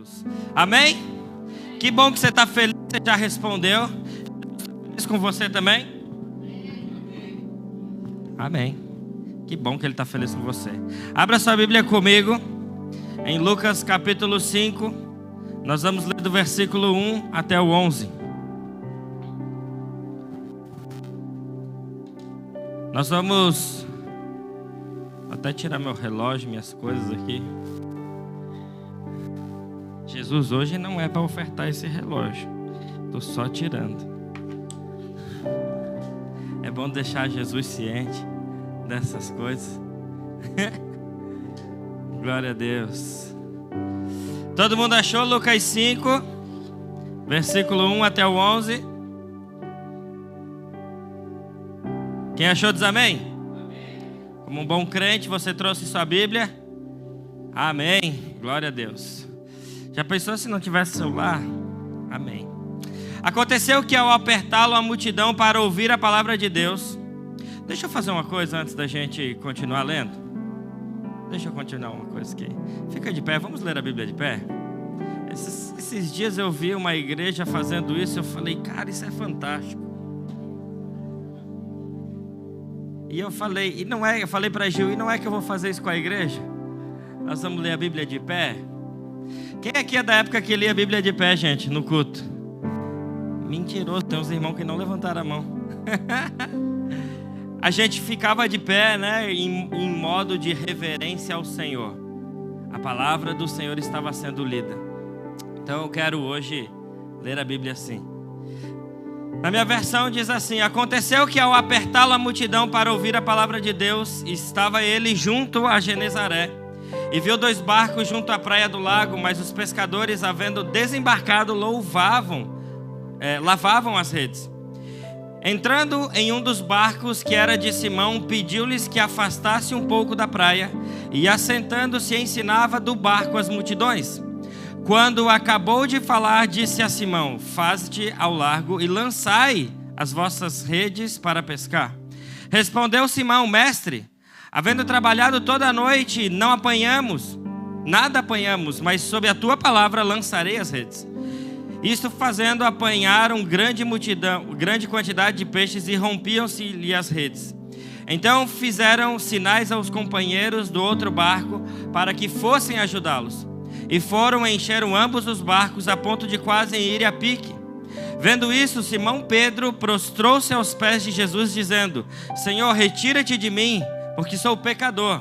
Jesus. Amém? Que bom que você está feliz, você já respondeu. Estou feliz com você também? Amém. Que bom que Ele está feliz com você. Abra sua Bíblia comigo em Lucas capítulo 5. Nós vamos ler do versículo 1 até o 11. Nós vamos... Vou até tirar meu relógio, minhas coisas aqui. Jesus hoje não é para ofertar esse relógio. Estou só tirando. É bom deixar Jesus ciente dessas coisas. Glória a Deus. Todo mundo achou Lucas 5, versículo 1 até o 11? Quem achou diz amém? Como um bom crente, você trouxe sua Bíblia? Amém. Glória a Deus. Já pensou se não tivesse celular? Amém. Aconteceu que ao apertá-lo a multidão para ouvir a palavra de Deus... Deixa eu fazer uma coisa antes da gente continuar lendo. Deixa eu continuar uma coisa aqui. Fica de pé, vamos ler a Bíblia de pé? Esses dias eu vi uma igreja fazendo isso, eu falei, cara, isso é fantástico. E eu falei, eu falei para Gil, e não é que eu vou fazer isso com a igreja? Nós vamos ler a Bíblia de pé? Quem aqui é da época que lia a Bíblia de pé, gente, no culto? Mentiroso, tem uns irmãos que não levantaram a mão. A gente ficava de pé, né, em modo de reverência ao Senhor. A palavra do Senhor estava sendo lida. Então eu quero hoje ler a Bíblia assim. Na minha versão diz assim: aconteceu que ao apertá-lo a multidão para ouvir a palavra de Deus, estava ele junto a Genezaré. E viu 2 barcos junto à praia do lago, mas os pescadores, havendo desembarcado, lavavam as redes. Entrando em um dos barcos, que era de Simão, pediu-lhes que afastasse um pouco da praia, e assentando-se ensinava do barco as multidões. Quando acabou de falar, disse a Simão: faze-te ao largo e lançai as vossas redes para pescar. Respondeu Simão: mestre, havendo trabalhado toda a noite, nada apanhamos, mas sob a tua palavra lançarei as redes. Isto fazendo, apanharam grande quantidade de peixes e rompiam-se-lhe as redes. Então fizeram sinais aos companheiros do outro barco para que fossem ajudá-los. E foram e encheram ambos os barcos a ponto de quase ir a pique. Vendo isso, Simão Pedro prostrou-se aos pés de Jesus, dizendo: Senhor, retira-te de mim, porque sou pecador.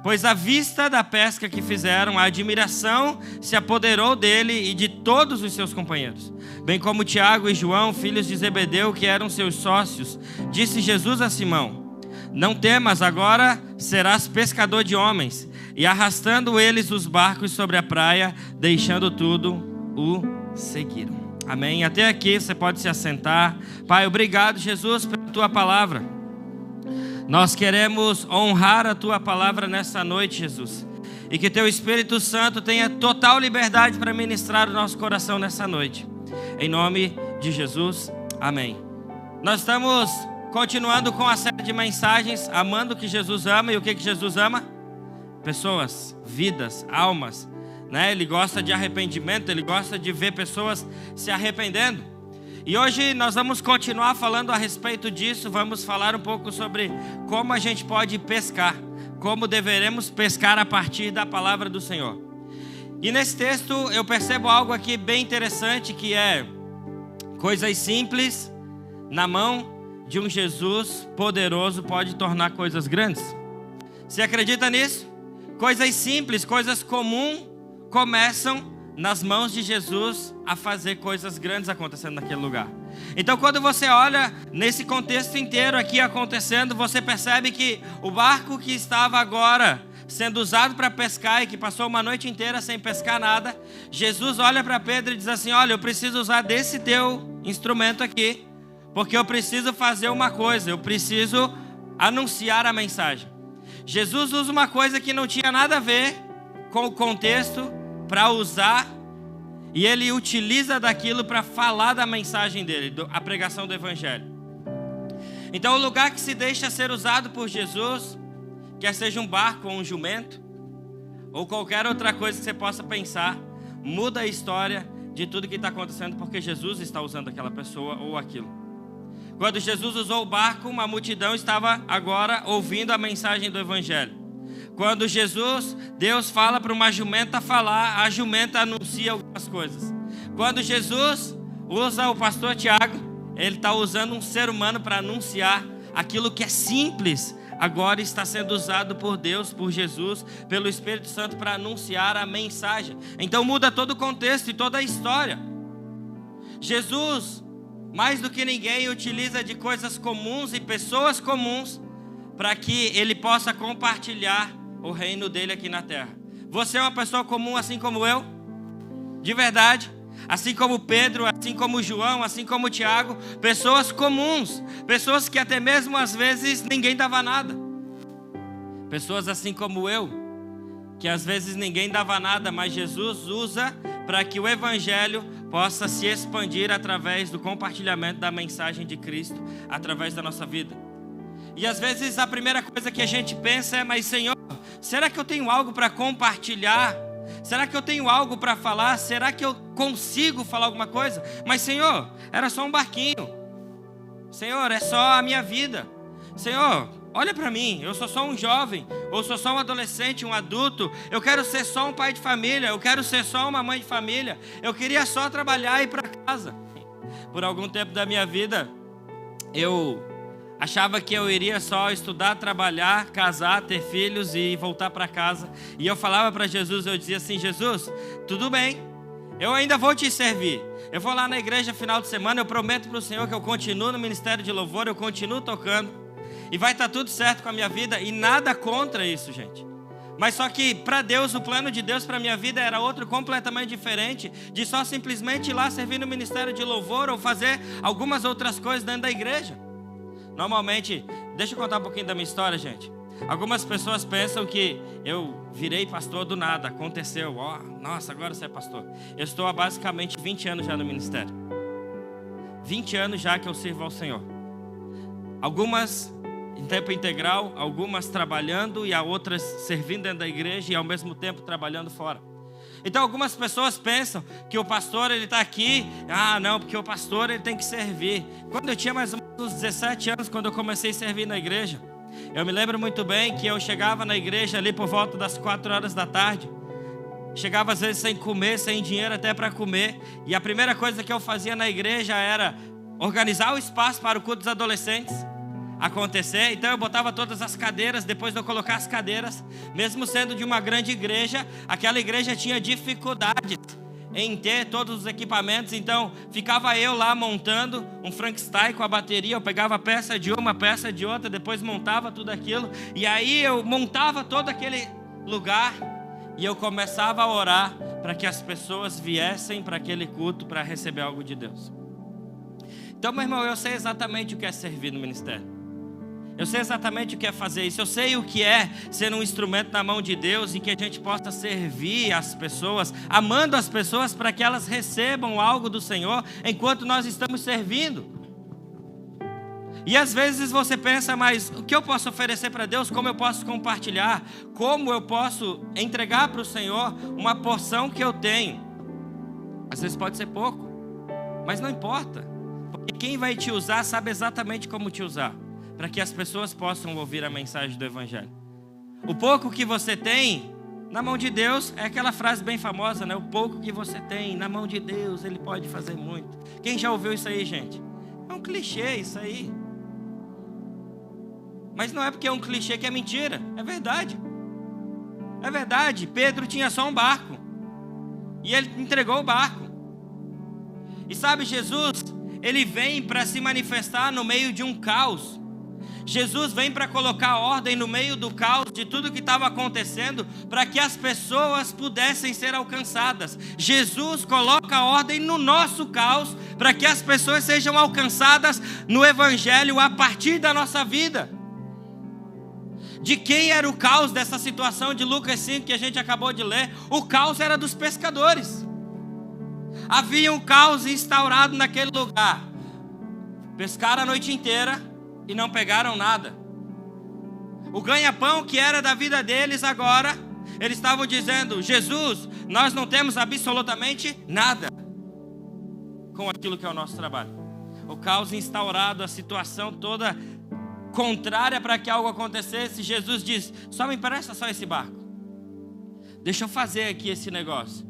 Pois à vista da pesca que fizeram, a admiração se apoderou dele e de todos os seus companheiros. Bem como Tiago e João, filhos de Zebedeu, que eram seus sócios. Disse Jesus a Simão: não temas, agora serás pescador de homens. E arrastando eles os barcos sobre a praia, deixando tudo, o seguiram. Amém? Até aqui você pode se assentar. Pai, obrigado, Jesus, pela tua palavra. Nós queremos honrar a tua palavra nessa noite, Jesus. E que teu Espírito Santo tenha total liberdade para ministrar o nosso coração nessa noite. Em nome de Jesus, amém. Nós estamos continuando com a série de mensagens, amando o que Jesus ama. E o que Jesus ama? Pessoas, vidas, almas, né? Ele gosta de arrependimento, ele gosta de ver pessoas se arrependendo. E hoje nós vamos continuar falando a respeito disso. Vamos falar um pouco sobre como a gente pode pescar, como deveremos pescar a partir da palavra do Senhor. E nesse texto eu percebo algo aqui bem interessante, que é coisas simples na mão de um Jesus poderoso pode tornar coisas grandes. Você acredita nisso? Coisas simples, coisas comuns começam nas mãos de Jesus a fazer coisas grandes acontecendo naquele lugar. Então quando você olha nesse contexto inteiro aqui acontecendo, você percebe que o barco que estava agora sendo usado para pescar e que passou uma noite inteira sem pescar nada, Jesus olha para Pedro e diz assim: olha, eu preciso usar desse teu instrumento aqui, porque eu preciso fazer uma coisa, eu preciso anunciar a mensagem. Jesus usa uma coisa que não tinha nada a ver com o contexto para usar, e ele utiliza daquilo para falar da mensagem dele, a pregação do evangelho. Então o lugar que se deixa ser usado por Jesus, quer seja um barco ou um jumento, ou qualquer outra coisa que você possa pensar, muda a história de tudo que está acontecendo, porque Jesus está usando aquela pessoa ou aquilo. Quando Jesus usou o barco, uma multidão estava agora ouvindo a mensagem do Evangelho. Quando Deus fala para uma jumenta falar, a jumenta anuncia algumas coisas. Quando Jesus usa o pastor Tiago, ele está usando um ser humano para anunciar aquilo que é simples, agora está sendo usado por Deus, por Jesus, pelo Espírito Santo para anunciar a mensagem. Então muda todo o contexto e toda a história. Jesus, mais do que ninguém, utiliza de coisas comuns e pessoas comuns para que ele possa compartilhar o reino dele aqui na terra. Você é uma pessoa comum assim como eu? De verdade? Assim como Pedro, assim como João, assim como Tiago, pessoas comuns, pessoas que até mesmo às vezes ninguém dava nada. Pessoas assim como eu, que às vezes ninguém dava nada, mas Jesus usa para que o Evangelho possa se expandir através do compartilhamento da mensagem de Cristo, através da nossa vida. E às vezes a primeira coisa que a gente pensa é, mas Senhor, será que eu tenho algo para compartilhar? Será que eu tenho algo para falar? Será que eu consigo falar alguma coisa? Mas Senhor, era só um barquinho. Senhor, é só a minha vida. Senhor, olha para mim, eu sou só um jovem, ou sou só um adolescente, um adulto. Eu quero ser só um pai de família, eu quero ser só uma mãe de família. Eu queria só trabalhar e ir para casa. Por algum tempo da minha vida, eu achava que eu iria só estudar, trabalhar, casar, ter filhos e voltar para casa. E eu falava para Jesus, eu dizia assim, Jesus, tudo bem, eu ainda vou te servir. Eu vou lá na igreja final de semana, eu prometo para o Senhor que eu continuo no ministério de louvor, eu continuo tocando. E vai estar tudo certo com a minha vida e nada contra isso, gente. Mas só que para Deus, o plano de Deus para a minha vida era outro completamente diferente, de só simplesmente ir lá servir no ministério de louvor ou fazer algumas outras coisas dentro da igreja. Normalmente, deixa eu contar um pouquinho da minha história, gente. Algumas pessoas pensam que eu virei pastor do nada, aconteceu. Nossa, agora você é pastor. Eu estou há basicamente 20 anos já no ministério. 20 anos já que eu sirvo ao Senhor. Algumas em tempo integral, algumas trabalhando e a outras servindo dentro da igreja e ao mesmo tempo trabalhando fora. Então algumas pessoas pensam que o pastor ele está aqui, não, porque o pastor ele tem que servir. Quando eu tinha mais ou menos uns 17 anos, quando eu comecei a servir na igreja, eu me lembro muito bem que eu chegava na igreja ali por volta das 4 horas da tarde, chegava às vezes sem comer, sem dinheiro até para comer, e a primeira coisa que eu fazia na igreja era organizar o espaço para o culto dos adolescentes acontecer. Então eu botava todas as cadeiras. Depois de eu colocar as cadeiras, mesmo sendo de uma grande igreja, aquela igreja tinha dificuldades em ter todos os equipamentos. Então ficava eu lá montando um Frankenstein com a bateria. Eu pegava peça de uma, peça de outra, depois montava tudo aquilo. E aí eu montava todo aquele lugar e eu começava a orar para que as pessoas viessem para aquele culto para receber algo de Deus. Então, meu irmão, eu sei exatamente o que é servir no ministério. Eu sei exatamente o que é fazer isso. Eu sei o que é ser um instrumento na mão de Deus e que a gente possa servir as pessoas, amando as pessoas para que elas recebam algo do Senhor enquanto nós estamos servindo. E às vezes você pensa, mas o que eu posso oferecer para Deus? Como eu posso compartilhar? Como eu posso entregar para o Senhor uma porção que eu tenho? Às vezes pode ser pouco, mas não importa, porque quem vai te usar sabe exatamente como te usar, para que as pessoas possam ouvir a mensagem do Evangelho. O pouco que você tem na mão de Deus é aquela frase bem famosa, né? O pouco que você tem na mão de Deus, Ele pode fazer muito. Quem já ouviu isso aí, gente? É um clichê isso aí. Mas não é porque é um clichê que é mentira, é verdade. É verdade. Pedro tinha só um barco e ele entregou o barco. E sabe, Jesus, Ele vem para se manifestar no meio de um caos. Jesus vem para colocar ordem no meio do caos de tudo que estava acontecendo, para que as pessoas pudessem ser alcançadas. Jesus coloca ordem no nosso caos, para que as pessoas sejam alcançadas no Evangelho a partir da nossa vida. De quem era o caos dessa situação de Lucas 5 que a gente acabou de ler? O caos era dos pescadores. Havia um caos instaurado naquele lugar. Pescaram a noite inteira e não pegaram nada. O ganha-pão que era da vida deles agora, eles estavam dizendo: Jesus, nós não temos absolutamente nada com aquilo que é o nosso trabalho. O caos instaurado, a situação toda contrária para que algo acontecesse. Jesus diz: só me empresta só esse barco, deixa eu fazer aqui esse negócio.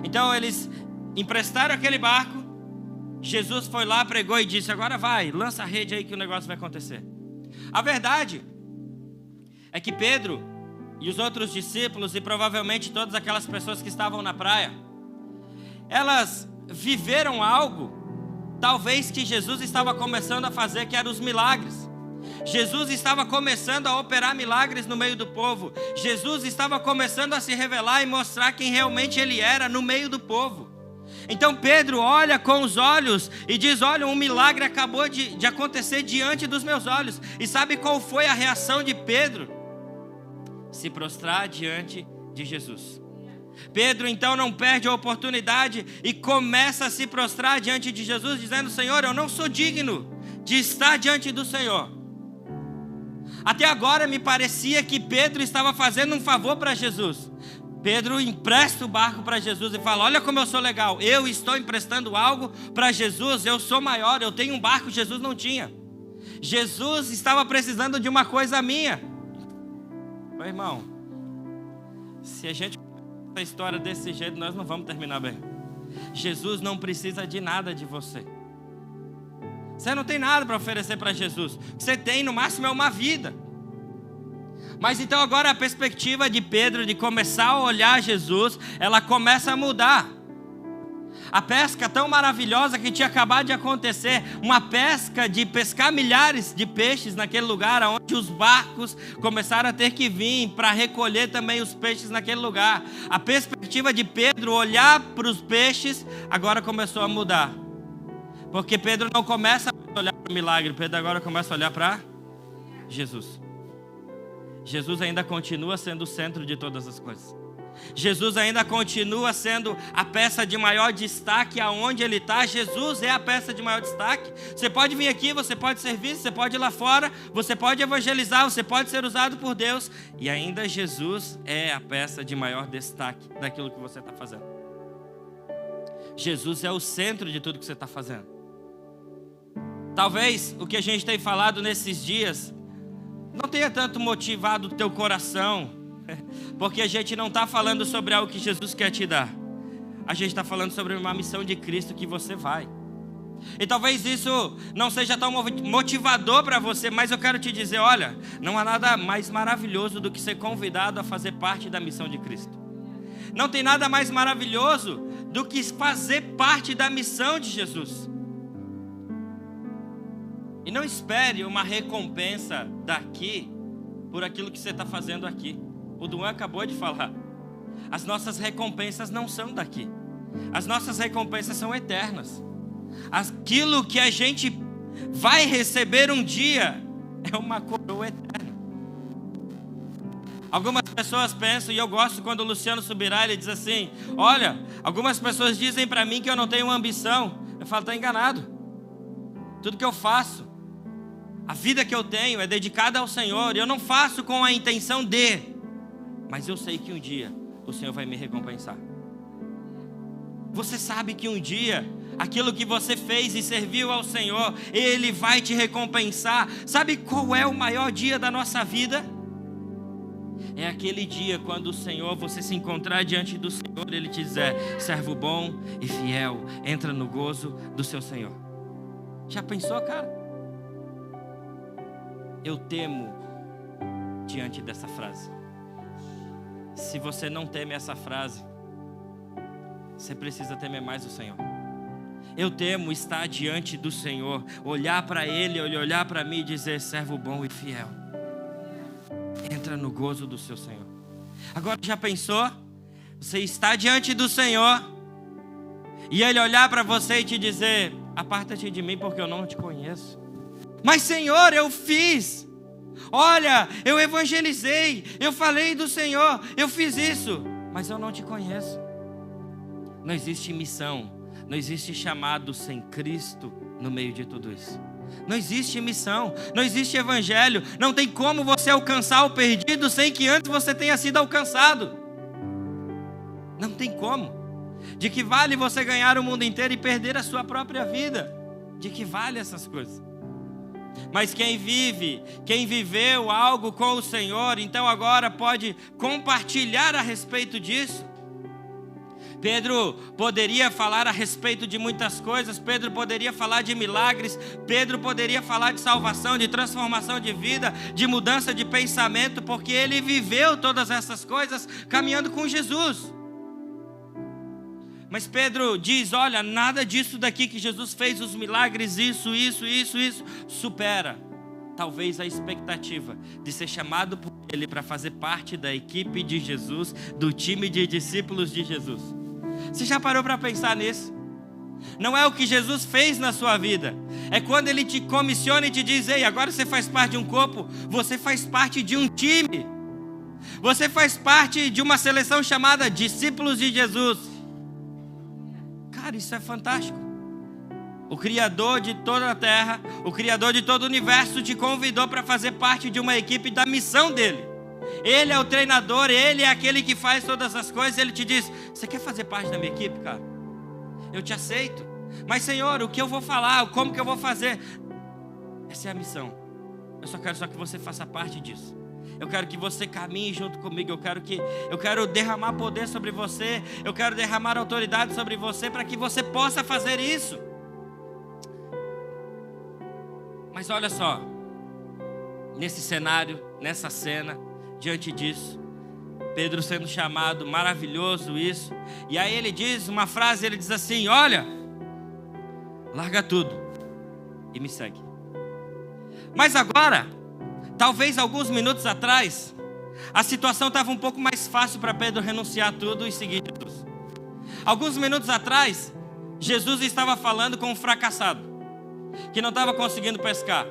Então eles emprestaram aquele barco. Jesus foi lá, pregou e disse: agora vai, lança a rede aí que o negócio vai acontecer. A verdade é que Pedro e os outros discípulos, e provavelmente todas aquelas pessoas que estavam na praia, elas viveram algo, talvez que Jesus estava começando a fazer, que eram os milagres. Jesus estava começando a operar milagres no meio do povo. Jesus estava começando a se revelar e mostrar quem realmente ele era no meio do povo. Então Pedro olha com os olhos e diz: olha, um milagre acabou de acontecer diante dos meus olhos. E sabe qual foi a reação de Pedro? Se prostrar diante de Jesus. Pedro então não perde a oportunidade e começa a se prostrar diante de Jesus, dizendo: Senhor, eu não sou digno de estar diante do Senhor. Até agora me parecia que Pedro estava fazendo um favor para Jesus. Pedro empresta o barco para Jesus e fala: olha como eu sou legal, eu estou emprestando algo para Jesus, eu sou maior, eu tenho um barco, Jesus não tinha. Jesus estava precisando de uma coisa minha. Meu irmão, se a gente a história desse jeito, nós não vamos terminar bem. Jesus não precisa de nada de você. Você não tem nada para oferecer para Jesus. O que você tem no máximo é uma vida. Mas então agora a perspectiva de Pedro de começar a olhar Jesus, ela começa a mudar. A pesca tão maravilhosa que tinha acabado de acontecer, uma pesca de pescar milhares de peixes naquele lugar, onde os barcos começaram a ter que vir para recolher também os peixes naquele lugar. A perspectiva de Pedro olhar para os peixes agora começou a mudar. Porque Pedro não começa a olhar para o milagre, Pedro agora começa a olhar para Jesus. Jesus ainda continua sendo o centro de todas as coisas. Jesus ainda continua sendo a peça de maior destaque aonde ele está. Jesus é a peça de maior destaque. Você pode vir aqui, você pode servir, você pode ir lá fora, você pode evangelizar, você pode ser usado por Deus, e ainda Jesus é a peça de maior destaque daquilo que você está fazendo. Jesus é o centro de tudo que você está fazendo. Talvez o que a gente tem falado nesses dias não tenha tanto motivado o teu coração, porque a gente não está falando sobre algo que Jesus quer te dar. A gente está falando sobre uma missão de Cristo que você vai. E talvez isso não seja tão motivador para você, mas eu quero te dizer, olha, não há nada mais maravilhoso do que ser convidado a fazer parte da missão de Cristo. Não tem nada mais maravilhoso do que fazer parte da missão de Jesus. E não espere uma recompensa daqui por aquilo que você está fazendo aqui. O Duan acabou de falar. As nossas recompensas não são daqui. As nossas recompensas são eternas. Aquilo que a gente vai receber um dia é uma coroa eterna. Algumas pessoas pensam, e eu gosto quando o Luciano Subirá, ele diz assim: olha, algumas pessoas dizem para mim que eu não tenho ambição. Eu falo: está enganado. Tudo que eu faço, a vida que eu tenho é dedicada ao Senhor. E eu não faço com a intenção de... Mas eu sei que um dia o Senhor vai me recompensar. Você sabe que um dia aquilo que você fez e serviu ao Senhor, Ele vai te recompensar. Sabe qual é o maior dia da nossa vida? É aquele dia quando o Senhor, você se encontrar diante do Senhor, Ele te dizer: servo bom e fiel, entra no gozo do seu Senhor. Já pensou, cara? Eu temo diante dessa frase. Se você não teme essa frase, você precisa temer mais o Senhor. Eu temo estar diante do Senhor, olhar para Ele, Ele olhar para mim e dizer: servo bom e fiel, entra no gozo do seu Senhor. Agora, já pensou? Você está diante do Senhor e Ele olhar para você e te dizer: aparta-te de mim porque eu não te conheço. Mas Senhor, eu fiz. Olha, eu evangelizei, eu falei do Senhor, eu fiz isso, mas eu não te conheço. Não existe missão, não existe chamado sem Cristo no meio de tudo isso. Não existe missão, não existe evangelho. Não tem como você alcançar o perdido sem que antes você tenha sido alcançado. Não tem como. De que vale você ganhar o mundo inteiro e perder a sua própria vida? De que vale essas coisas? Mas quem viveu algo com o Senhor, então agora pode compartilhar a respeito disso. Pedro poderia falar a respeito de muitas coisas, Pedro poderia falar de milagres, Pedro poderia falar de salvação, de transformação de vida, de mudança de pensamento, porque ele viveu todas essas coisas caminhando com Jesus. Mas Pedro diz, olha, nada disso daqui que Jesus fez, os milagres, isso, supera talvez a expectativa de ser chamado por ele para fazer parte da equipe de Jesus, do time de discípulos de Jesus. Você já parou para pensar nisso? Não é o que Jesus fez na sua vida, é quando ele te comissiona e te diz, ei, agora você faz parte de um corpo, você faz parte de um time, você faz parte de uma seleção chamada discípulos de Jesus. Cara, isso é fantástico. O Criador de toda a terra, o Criador de todo o universo te convidou para fazer parte de uma equipe da missão dele. Ele é o treinador, ele é aquele que faz todas as coisas. Ele te diz, você quer fazer parte da minha equipe, cara? Eu te aceito. Mas Senhor, o que eu vou falar? Como que eu vou fazer? Essa é a missão. Eu só quero que você faça parte disso. Eu quero que você caminhe junto comigo. Eu quero derramar poder sobre você. Eu quero derramar autoridade sobre você para que você possa fazer isso. Mas olha só, nesse cenário, nessa cena, diante disso, Pedro sendo chamado, maravilhoso isso. E aí ele diz uma frase, ele diz assim, olha, larga tudo e me segue. Mas agora, talvez alguns minutos atrás, a situação estava um pouco mais fácil para Pedro renunciar tudo e seguir Jesus. Alguns minutos atrás, Jesus estava falando com um fracassado, que não estava conseguindo pescar.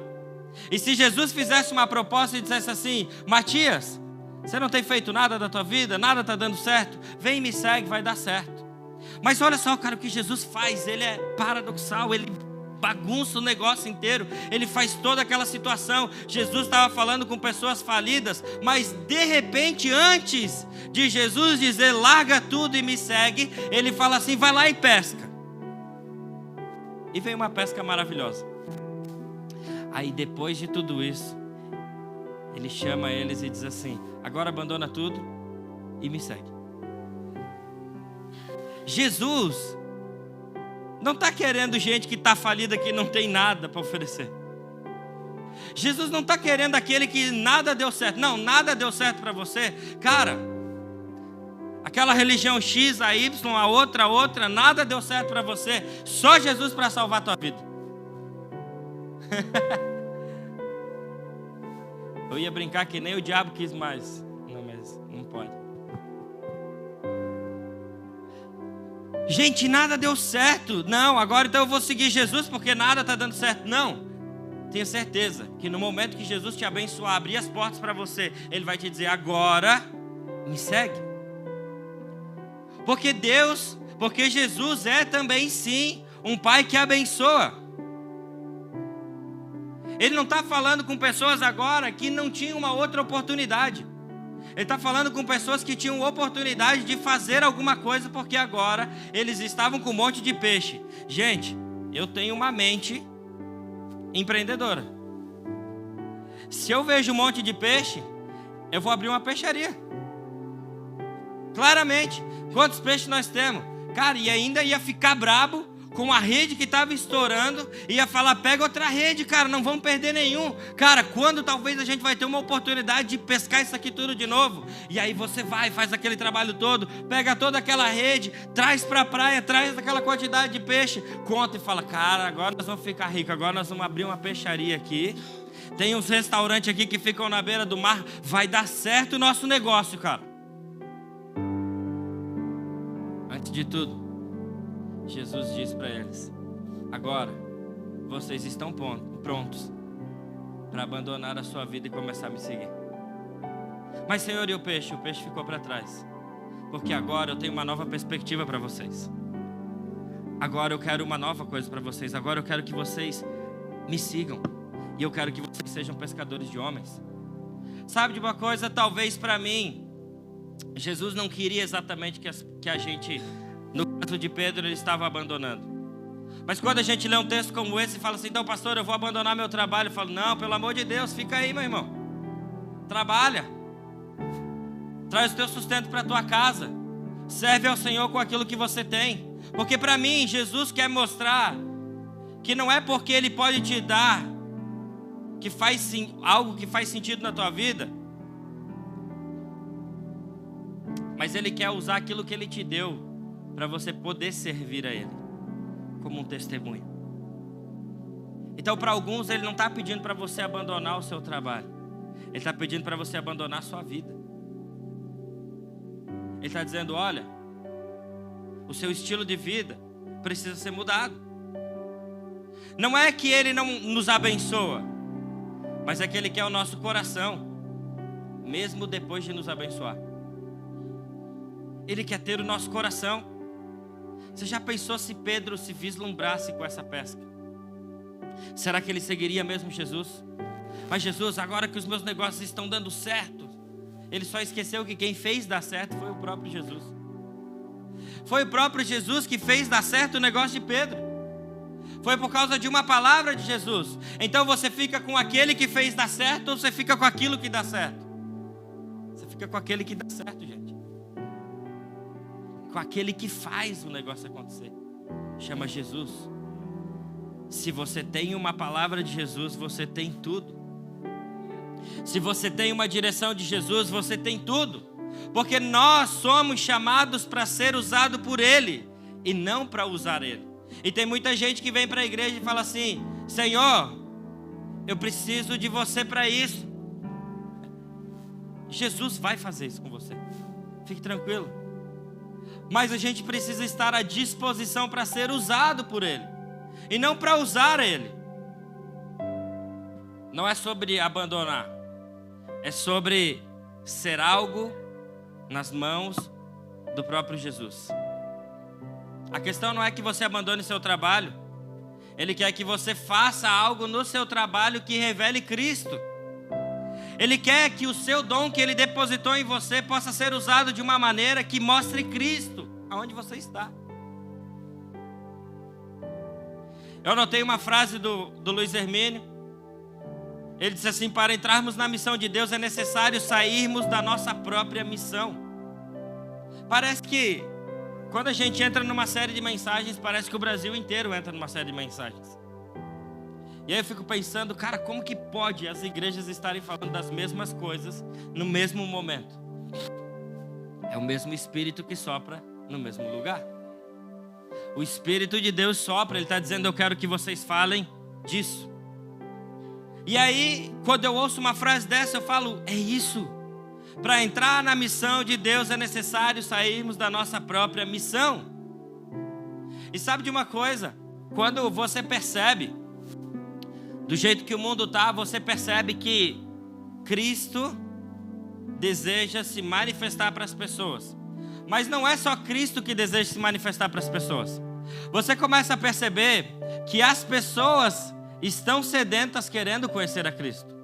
E se Jesus fizesse uma proposta e dissesse assim, Matias, você não tem feito nada da tua vida, nada está dando certo, vem e me segue, vai dar certo. Mas olha só, cara, o que Jesus faz, ele é paradoxal, ele bagunça o negócio inteiro, ele faz toda aquela situação. Jesus estava falando com pessoas falidas, mas de repente, antes de Jesus dizer, larga tudo e me segue, ele fala assim, vai lá e pesca. E vem uma pesca maravilhosa. Aí depois de tudo isso, ele chama eles e diz assim, agora abandona tudo e me segue. Jesus não está querendo gente que está falida, que não tem nada para oferecer. Jesus não está querendo aquele que nada deu certo. Não, nada deu certo para você. Cara, aquela religião X, a Y, a outra, nada deu certo para você. Só Jesus para salvar a tua vida. Eu ia brincar que nem o diabo quis mais. Não, mas não pode. Gente, nada deu certo. Não, agora então eu vou seguir Jesus porque nada está dando certo. Não. Tenha certeza que no momento que Jesus te abençoar, abrir as portas para você, Ele vai te dizer, agora me segue. Porque Jesus é também sim um pai que abençoa. Ele não está falando com pessoas agora que não tinham uma outra oportunidade. Ele está falando com pessoas que tinham oportunidade de fazer alguma coisa, porque agora eles estavam com um monte de peixe. Gente, eu tenho uma mente empreendedora. Se eu vejo um monte de peixe, eu vou abrir uma peixaria. Claramente. Quantos peixes nós temos? Cara, e ainda ia ficar brabo com a rede que estava estourando, ia falar, pega outra rede, cara, não vamos perder nenhum. Cara, quando talvez a gente vai ter uma oportunidade de pescar isso aqui tudo de novo? E aí você vai, faz aquele trabalho todo, pega toda aquela rede, traz para a praia, traz aquela quantidade de peixe, conta e fala, cara, agora nós vamos ficar ricos, agora nós vamos abrir uma peixaria aqui, tem uns restaurantes aqui que ficam na beira do mar, vai dar certo o nosso negócio, cara. Antes de tudo, Jesus disse para eles, agora vocês estão prontos para abandonar a sua vida e começar a me seguir. Mas Senhor, e o peixe? O peixe ficou para trás, porque agora eu tenho uma nova perspectiva para vocês. Agora eu quero uma nova coisa para vocês. Agora eu quero que vocês me sigam, e eu quero que vocês sejam pescadores de homens. Sabe de uma coisa? Talvez para mim Jesus não queria exatamente que a gente, no caso de Pedro, ele estava abandonando. Mas quando a gente lê um texto como esse e fala assim, então pastor, eu vou abandonar meu trabalho, eu falo, não, pelo amor de Deus, fica aí, meu irmão. Trabalha. Traz o teu sustento para a tua casa. Serve ao Senhor com aquilo que você tem. Porque para mim, Jesus quer mostrar que não é porque Ele pode te dar algo que faz sentido na tua vida, mas Ele quer usar aquilo que Ele te deu para você poder servir a Ele como um testemunho. Então, para alguns, Ele não está pedindo para você abandonar o seu trabalho. Ele está pedindo para você abandonar a sua vida. Ele está dizendo, olha, o seu estilo de vida precisa ser mudado. Não é que Ele não nos abençoa, mas é que Ele quer o nosso coração, mesmo depois de nos abençoar. Ele quer ter o nosso coração. Você já pensou se Pedro se vislumbrasse com essa pesca? Será que ele seguiria mesmo Jesus? Mas Jesus, agora que os meus negócios estão dando certo, ele só esqueceu que quem fez dar certo foi o próprio Jesus. Foi o próprio Jesus que fez dar certo o negócio de Pedro. Foi por causa de uma palavra de Jesus. Então você fica com aquele que fez dar certo ou você fica com aquilo que dá certo? Você fica com aquele que dá certo, gente. Com aquele que faz o negócio acontecer. Chama Jesus. Se você tem uma palavra de Jesus, você tem tudo. Se você tem uma direção de Jesus, você tem tudo. Porque nós somos chamados para ser usado por Ele e não para usar Ele. E tem muita gente que vem para a igreja e fala assim, Senhor, eu preciso de você para isso. Jesus vai fazer isso com você. Fique tranquilo. Mas a gente precisa estar à disposição para ser usado por Ele e não para usar Ele. Não é sobre abandonar, é sobre ser algo nas mãos do próprio Jesus. A questão não é que você abandone seu trabalho. Ele quer que você faça algo no seu trabalho que revele Cristo. Ele quer que o seu dom que Ele depositou em você possa ser usado de uma maneira que mostre Cristo aonde você está. Eu anotei uma frase do Luiz Hermínio. Ele disse assim, para entrarmos na missão de Deus é necessário sairmos da nossa própria missão. Parece que quando a gente entra numa série de mensagens, parece que o Brasil inteiro entra numa série de mensagens. E aí eu fico pensando, cara, como que pode as igrejas estarem falando das mesmas coisas no mesmo momento? É o mesmo Espírito que sopra no mesmo lugar. O Espírito de Deus sopra, Ele está dizendo, eu quero que vocês falem disso. E aí, quando eu ouço uma frase dessa, eu falo, é isso. Para entrar na missão de Deus é necessário sairmos da nossa própria missão. E sabe de uma coisa? Quando você percebe, do jeito que o mundo está, você percebe que Cristo deseja se manifestar para as pessoas. Mas não é só Cristo que deseja se manifestar para as pessoas. Você começa a perceber que as pessoas estão sedentas querendo conhecer a Cristo.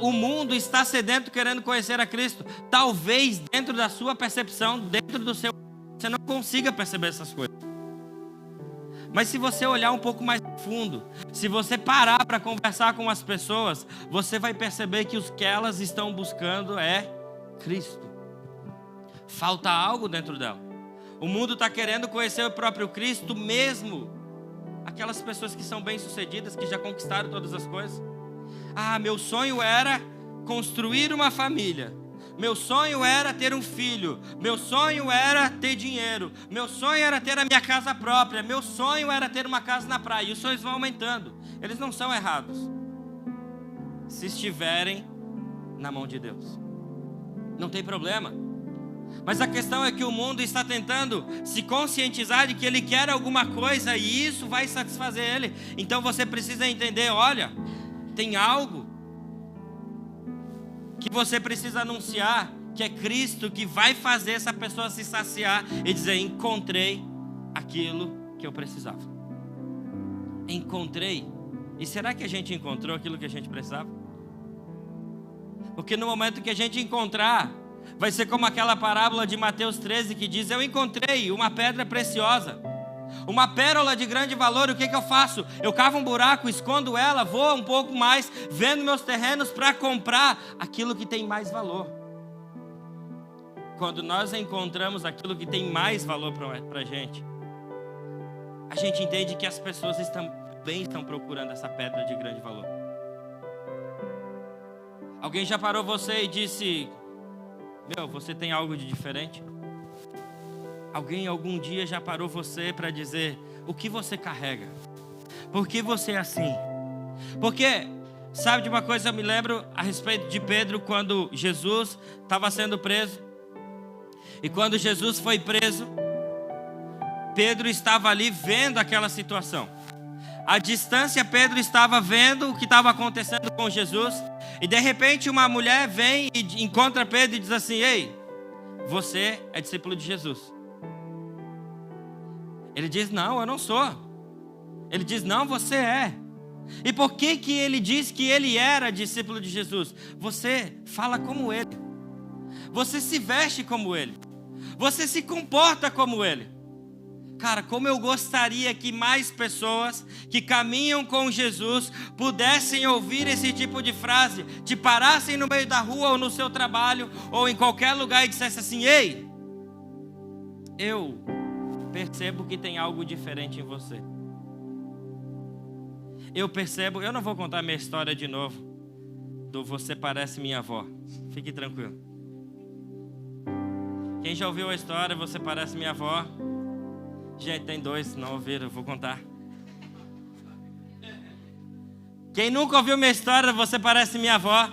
O mundo está sedento querendo conhecer a Cristo. Talvez dentro da sua percepção, dentro do seu, você não consiga perceber essas coisas. Mas se você olhar um pouco mais fundo, se você parar para conversar com as pessoas, você vai perceber que o que elas estão buscando é Cristo. Falta algo dentro dela. O mundo está querendo conhecer o próprio Cristo, mesmo aquelas pessoas que são bem-sucedidas, que já conquistaram todas as coisas. Ah, meu sonho era construir uma família. Meu sonho era ter um filho. Meu sonho era ter dinheiro. Meu sonho era ter a minha casa própria. Meu sonho era ter uma casa na praia. E os sonhos vão aumentando. Eles não são errados, se estiverem na mão de Deus. Não tem problema. Mas a questão é que o mundo está tentando se conscientizar de que ele quer alguma coisa e isso vai satisfazer ele. Então você precisa entender, olha, tem algo que você precisa anunciar, que é Cristo, que vai fazer essa pessoa se saciar e dizer, encontrei aquilo que eu precisava. Encontrei. E será que a gente encontrou aquilo que a gente precisava? Porque no momento que a gente encontrar, Vai ser como aquela parábola de Mateus 13 que diz: eu encontrei uma pedra preciosa, uma pérola de grande valor. O que eu faço? Eu cavo um buraco, escondo ela, vou um pouco mais, vendo meus terrenos para comprar aquilo que tem mais valor. Quando nós encontramos aquilo que tem mais valor para a gente entende que as pessoas também estão procurando essa pedra de grande valor. Alguém já parou você e disse: você tem algo de diferente? Alguém algum dia já parou você para dizer: o que você carrega? Por que você é assim? Porque, sabe de uma coisa, eu me lembro a respeito de Pedro, quando Jesus estava sendo preso. E quando Jesus foi preso, Pedro estava ali vendo aquela situação. À distância, Pedro estava vendo o que estava acontecendo com Jesus. E de repente uma mulher vem e encontra Pedro e diz assim: ei, você é discípulo de Jesus. Ele diz: não, eu não sou. Ele diz: não, você é. E por que ele diz que ele era discípulo de Jesus? Você fala como ele. Você se veste como ele. Você se comporta como ele. Cara, como eu gostaria que mais pessoas que caminham com Jesus pudessem ouvir esse tipo de frase, te parassem no meio da rua ou no seu trabalho ou em qualquer lugar e dissessem assim: ei, eu percebo que tem algo diferente em você. Eu percebo, eu não vou contar minha história de novo, do você parece minha avó. Fique tranquilo. Quem já ouviu a história, você parece minha avó? Gente, tem dois, não ouviram, eu vou contar. Quem nunca ouviu minha história, você parece minha avó?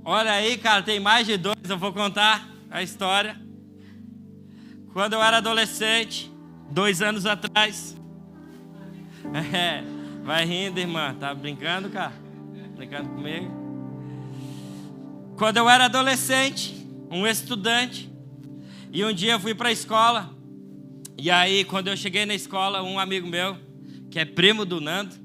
Olha aí, cara, tem mais de dois, eu vou contar a história. Quando eu era adolescente, 2 anos atrás. Vai rindo, irmã, tá brincando, cara? Brincando comigo? Quando eu era adolescente, um estudante, e um dia eu fui para a escola. E aí, quando eu cheguei na escola, um amigo meu, que é primo do Nando,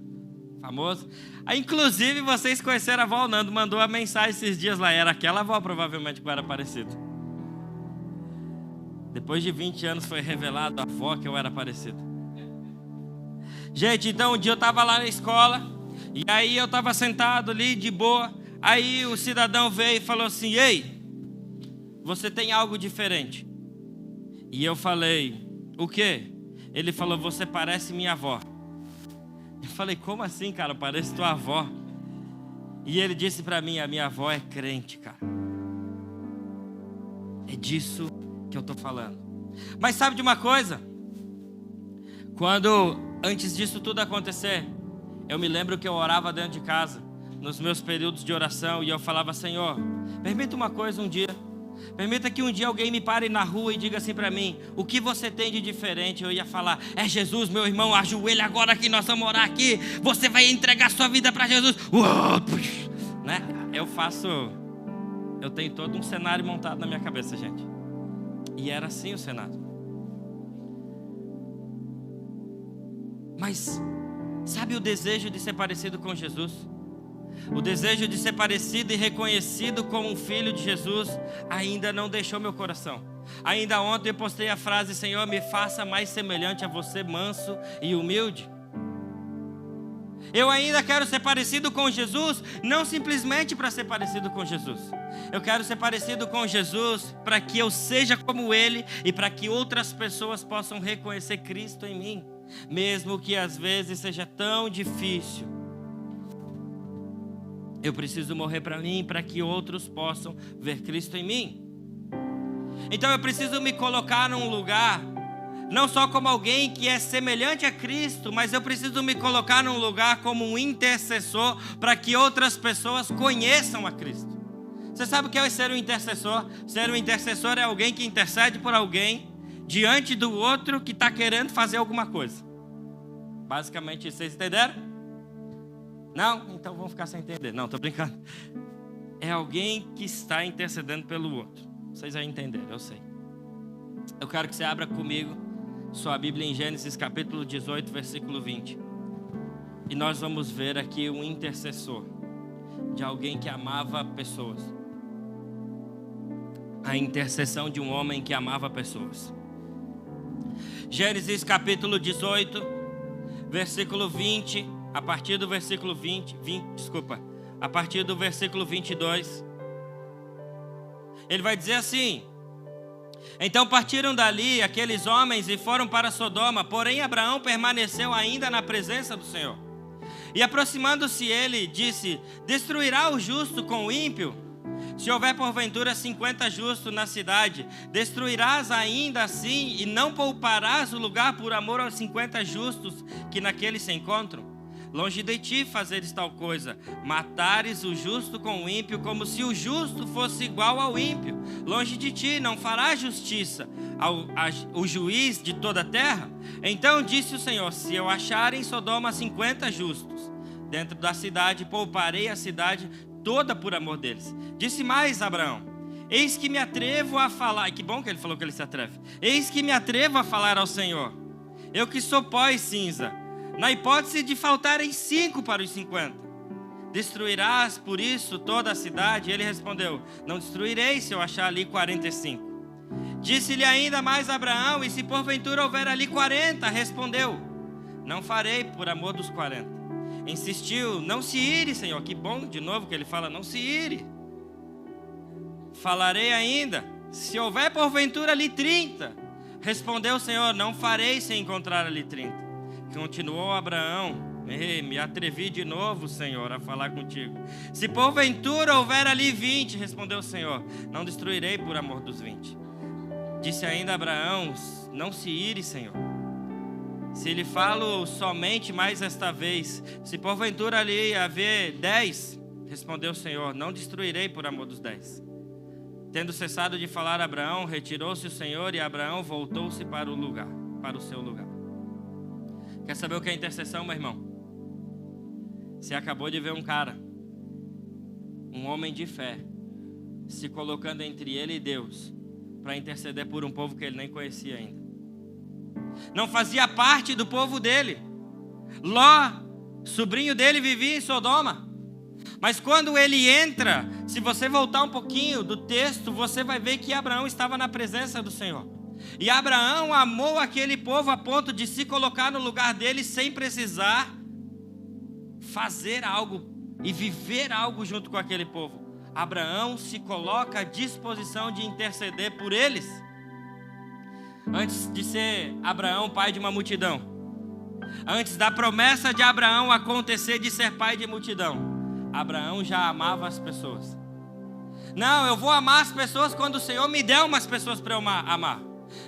famoso. Aí, inclusive, vocês conheceram a avó, o Nando mandou a mensagem esses dias lá. Era aquela avó, provavelmente, que eu era parecido. Depois de 20 anos foi revelado a avó que eu era parecido. Gente, então um dia eu estava lá na escola, e aí eu estava sentado ali, de boa. Aí o cidadão veio e falou assim: ei, você tem algo diferente. E eu falei: o quê? Ele falou: você parece minha avó. Eu falei: como assim, cara? Parece tua avó. E ele disse pra mim: a minha avó é crente, cara. É disso que eu tô falando. Mas sabe de uma coisa? Antes disso tudo acontecer, eu me lembro que eu orava dentro de casa, nos meus períodos de oração, e eu falava: Senhor, permita uma coisa um dia. Permita que um dia alguém me pare na rua e diga assim para mim: o que você tem de diferente? Eu ia falar: é Jesus, meu irmão, ajoelha agora que nós vamos orar aqui. Você vai entregar sua vida para Jesus. Né? Eu tenho todo um cenário montado na minha cabeça, gente. E era assim o cenário. Mas sabe o desejo de ser parecido com Jesus? O desejo de ser parecido e reconhecido como um filho de Jesus ainda não deixou meu coração. Ainda ontem eu postei a frase: Senhor, me faça mais semelhante a você, manso e humilde. Eu ainda quero ser parecido com Jesus, não simplesmente para ser parecido com Jesus. Eu quero ser parecido com Jesus para que eu seja como Ele e para que outras pessoas possam reconhecer Cristo em mim, mesmo que às vezes seja tão difícil. Eu preciso morrer para mim, para que outros possam ver Cristo em mim. Então eu preciso me colocar num lugar, não só como alguém que é semelhante a Cristo, mas eu preciso me colocar num lugar como um intercessor, para que outras pessoas conheçam a Cristo. Você sabe o que é ser um intercessor? Ser um intercessor é alguém que intercede por alguém, diante do outro que está querendo fazer alguma coisa. Basicamente, vocês entenderam? Não? Então vamos ficar sem entender. Não, estou brincando. É alguém que está intercedendo pelo outro. Vocês já entenderam, eu sei. Eu quero que você abra comigo sua Bíblia em Gênesis capítulo 18, versículo 20. E nós vamos ver aqui um intercessor de alguém que amava pessoas. a intercessão de um homem que amava pessoas. Gênesis capítulo 18, versículo 20, a partir do versículo 22. Ele vai dizer assim: então partiram dali aqueles homens e foram para Sodoma, porém Abraão permaneceu ainda na presença do Senhor. E aproximando-se ele, disse: destruirá o justo com o ímpio? Se houver porventura 50 justos na cidade, destruirás ainda assim e não pouparás o lugar por amor aos 50 justos que naquele se encontram? Longe de ti fazeres tal coisa, matares o justo com o ímpio, como se o justo fosse igual ao ímpio. Longe de ti, não farás justiça ao juiz de toda a terra? Então disse o Senhor: se eu achar em Sodoma 50 justos dentro da cidade, pouparei a cidade toda por amor deles. Disse mais Abraão: eis que me atrevo a falar. Que bom que ele falou que ele se atreve. Eis que me atrevo a falar ao Senhor, eu que sou pó e cinza, na hipótese de faltarem 5 para os 50. Destruirás por isso toda a cidade? Ele respondeu: não destruirei se eu achar ali 45. Disse-lhe ainda mais Abraão: e se porventura houver ali 40? Respondeu: não farei por amor dos 40. Insistiu: não se ire, Senhor. Que bom, de novo que ele fala: não se ire. Falarei ainda: se houver porventura ali 30. Respondeu o Senhor: não farei se encontrar ali 30. Continuou Abraão: me atrevi de novo, Senhor, a falar contigo. Se porventura houver ali 20, respondeu o Senhor: não destruirei por amor dos 20. Disse ainda Abraão: não se ire, Senhor. Se lhe falo somente mais esta vez, se porventura ali haver 10, respondeu o Senhor: não destruirei por amor dos 10. Tendo cessado de falar Abraão, retirou-se o Senhor e Abraão voltou-se para o seu lugar. Quer saber o que é intercessão, meu irmão? Você acabou de ver um cara, um homem de fé, se colocando entre ele e Deus, para interceder por um povo que ele nem conhecia ainda. Não fazia parte do povo dele. Ló, sobrinho dele, vivia em Sodoma. Mas quando ele entra, se você voltar um pouquinho do texto, você vai ver que Abraão estava na presença do Senhor. E Abraão amou aquele povo a ponto de se colocar no lugar dele sem precisar fazer algo e viver algo junto com aquele povo. Abraão se coloca à disposição de interceder por eles. Antes de ser Abraão pai de uma multidão, antes da promessa de Abraão acontecer de ser pai de multidão, Abraão já amava as pessoas. Não, eu vou amar as pessoas quando o Senhor me der umas pessoas para eu amar.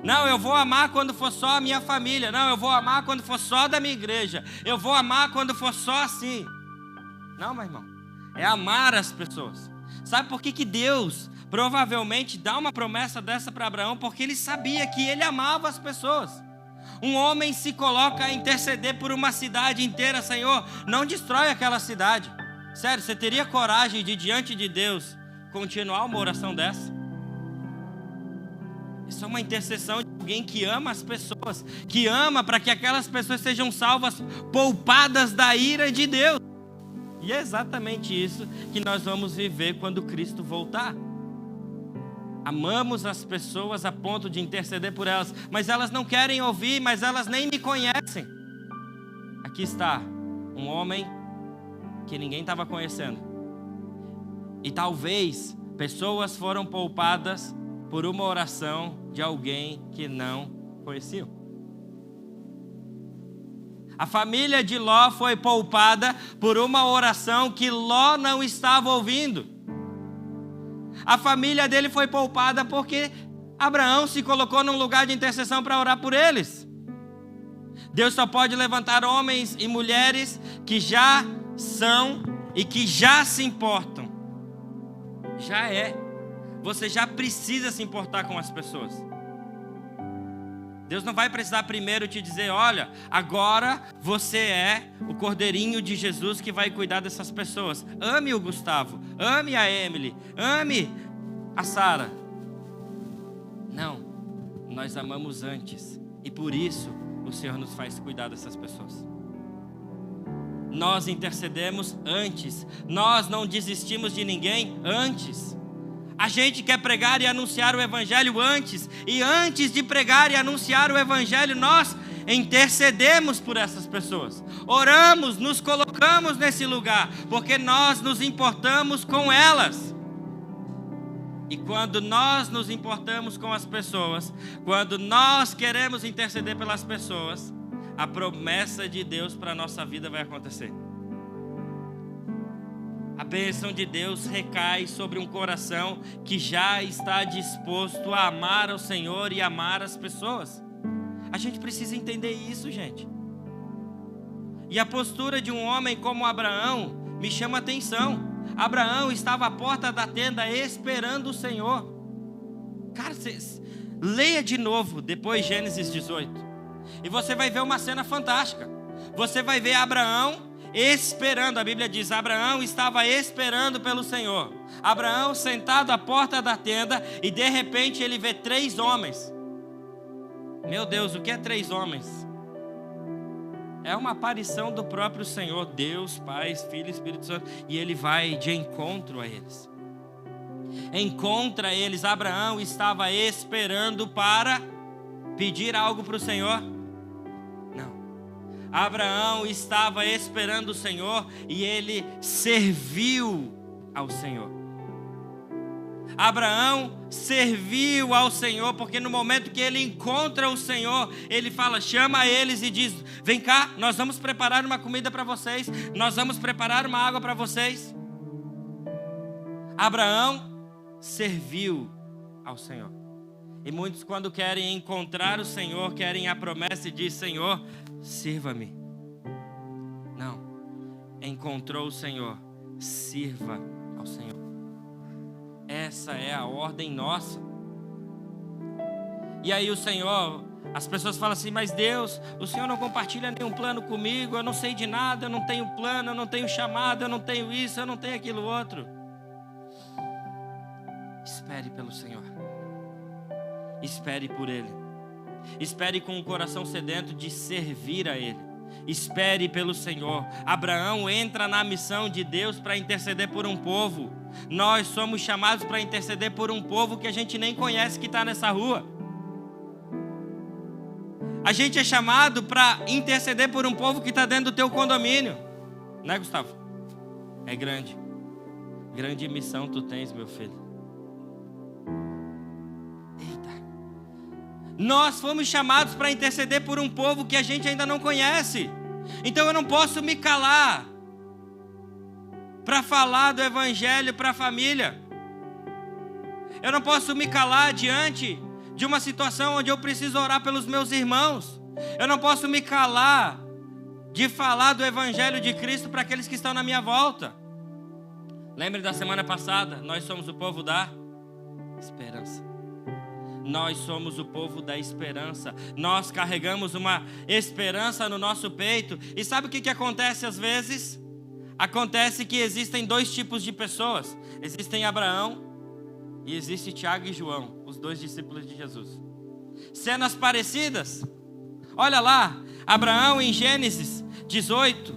Não, eu vou amar quando for só a minha família. Não, eu vou amar quando for só da minha igreja. Eu vou amar quando for só assim. Não, meu irmão, é amar as pessoas. Sabe por que Deus provavelmente dá uma promessa dessa para Abraão? Porque ele sabia que ele amava as pessoas. Um homem se coloca a interceder por uma cidade inteira. Senhor, não destrói aquela cidade. Sério, você teria coragem de, diante de Deus, continuar uma oração dessa? Isso é uma intercessão de alguém que ama as pessoas, que ama para que aquelas pessoas sejam salvas, poupadas da ira de Deus. E é exatamente isso que nós vamos viver quando Cristo voltar. Amamos as pessoas a ponto de interceder por elas, mas elas não querem ouvir, mas elas nem me conhecem. Aqui está um homem que ninguém estava conhecendo. E talvez pessoas foram poupadas por uma oração de alguém que não conheciam. A família de Ló foi poupada por uma oração que Ló não estava ouvindo. A família dele foi poupada porque Abraão se colocou num lugar de intercessão para orar por eles. Deus só pode levantar homens e mulheres que já são e que já se importam. Já é. Você já precisa se importar com as pessoas. Deus não vai precisar primeiro te dizer: olha, agora você é o cordeirinho de Jesus que vai cuidar dessas pessoas. Ame o Gustavo, ame a Emily, ame a Sara. Não, nós amamos antes. E por isso o Senhor nos faz cuidar dessas pessoas. Nós intercedemos antes. Nós não desistimos de ninguém antes. A gente quer pregar e anunciar o Evangelho antes. E antes de pregar e anunciar o Evangelho, nós intercedemos por essas pessoas. Oramos, nos colocamos nesse lugar, porque nós nos importamos com elas. E quando nós nos importamos com as pessoas, quando nós queremos interceder pelas pessoas, a promessa de Deus para a nossa vida vai acontecer. A bênção de Deus recai sobre um coração que já está disposto a amar ao Senhor e amar as pessoas. A gente precisa entender isso, gente. E a postura de um homem como Abraão me chama a atenção. Abraão estava à porta da tenda esperando o Senhor. Cara, leia de novo depois Gênesis 18. E você vai ver uma cena fantástica. Você vai ver Abraão esperando. A Bíblia diz: Abraão estava esperando pelo Senhor. Abraão sentado à porta da tenda e de repente ele vê 3 homens. Meu Deus, o que é 3 homens? É uma aparição do próprio Senhor, Deus, Pai, Filho e Espírito Santo. E ele vai de encontro a eles. Encontra eles. Abraão estava esperando para pedir algo para o Senhor? Não. Abraão estava esperando o Senhor e ele serviu ao Senhor. Abraão serviu ao Senhor, porque no momento que ele encontra o Senhor, ele fala, chama eles e diz: vem cá, nós vamos preparar uma comida para vocês, nós vamos preparar uma água para vocês. Abraão serviu ao Senhor. E muitos, quando querem encontrar o Senhor, querem a promessa e diz: Senhor, sirva-me. Não, encontrou o Senhor, sirva ao Senhor. Essa é a ordem nossa. E aí o Senhor, as pessoas falam assim: mas Deus, o Senhor não compartilha nenhum plano comigo, eu não sei de nada, eu não tenho plano, eu não tenho chamado, eu não tenho isso, eu não tenho aquilo outro. Espere pelo Senhor. Espere por Ele. Espere com o coração sedento de servir a Ele. Espere pelo Senhor. Abraão entra na missão de Deus para interceder por um povo. Nós somos chamados para interceder por um povo que a gente nem conhece, que está nessa rua. A gente é chamado para interceder por um povo que está dentro do teu condomínio. Né, Gustavo? É grande. Grande missão tu tens, meu filho. Eita. Nós fomos chamados para interceder por um povo que a gente ainda não conhece. Então eu não posso me calar para falar do Evangelho para a família. Eu não posso me calar diante de uma situação onde eu preciso orar pelos meus irmãos. Eu não posso me calar de falar do Evangelho de Cristo para aqueles que estão na minha volta. Lembre da semana passada, nós somos o povo da esperança. Nós somos o povo da esperança. Nós carregamos uma esperança no nosso peito. E sabe o que acontece às vezes? Acontece que existem 2 tipos de pessoas. Existem Abraão e existe Tiago e João, os 2 discípulos de Jesus. Cenas parecidas. Olha lá, Abraão em Gênesis 18,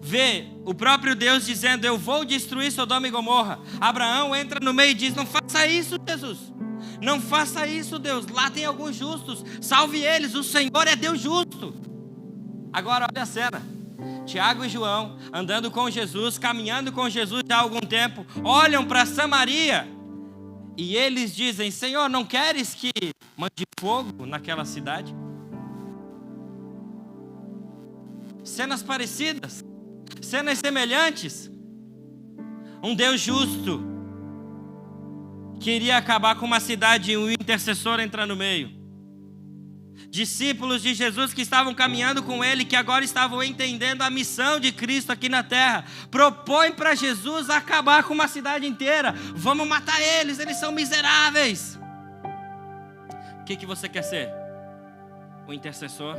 vê o próprio Deus dizendo: eu vou destruir Sodoma e Gomorra. Abraão entra no meio e diz: não faça isso, Jesus. Não faça isso, Deus. Lá tem alguns justos. Salve eles, o Senhor é Deus justo. Agora olha a cena. Tiago e João andando com Jesus, caminhando com Jesus já há algum tempo, olham para Samaria e eles dizem: Senhor, não queres que mande fogo naquela cidade? Cenas parecidas, cenas semelhantes. Um Deus justo queria acabar com uma cidade e um intercessor entra no meio. Discípulos de Jesus que estavam caminhando com Ele, que agora estavam entendendo a missão de Cristo aqui na terra, propõem para Jesus acabar com uma cidade inteira. Vamos matar eles, eles são miseráveis. O que você quer ser? Um intercessor?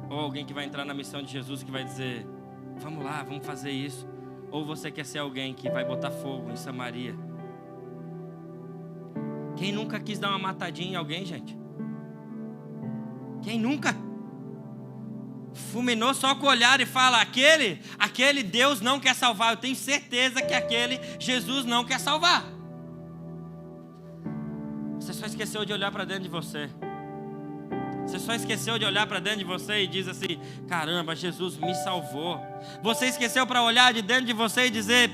Ou alguém que vai entrar na missão de Jesus, que vai dizer: vamos lá, vamos fazer isso? Ou você quer ser alguém que vai botar fogo em Samaria? Quem nunca quis dar uma matadinha em alguém, gente? Quem nunca? Fulminou só com o olhar e fala: aquele Deus não quer salvar. Eu tenho certeza que aquele Jesus não quer salvar. só esqueceu de olhar para dentro de você. Você só esqueceu de olhar para dentro de você e diz assim: caramba, Jesus me salvou. Você esqueceu para olhar de dentro de você e dizer: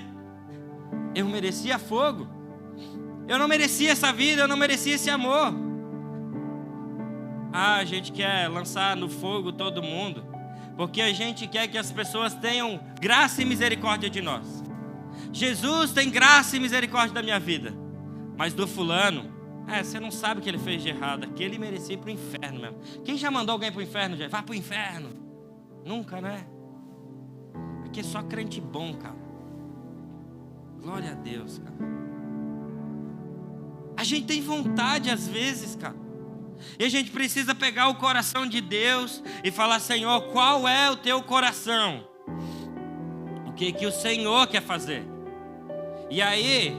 eu merecia fogo. Eu não merecia essa vida, eu não merecia esse amor. A gente quer lançar no fogo todo mundo, porque a gente quer que as pessoas tenham graça e misericórdia de nós. Jesus tem graça e misericórdia da minha vida, mas do fulano, você não sabe o que ele fez de errado, aqui ele merecia ir para o inferno mesmo. Quem já mandou alguém para o inferno? Vá para o inferno. Nunca, né? Aqui é só crente bom, cara. Glória a Deus, cara. A gente tem vontade às vezes, cara. E a gente precisa pegar o coração de Deus e falar: Senhor, qual é o teu coração? O que o Senhor quer fazer? E aí,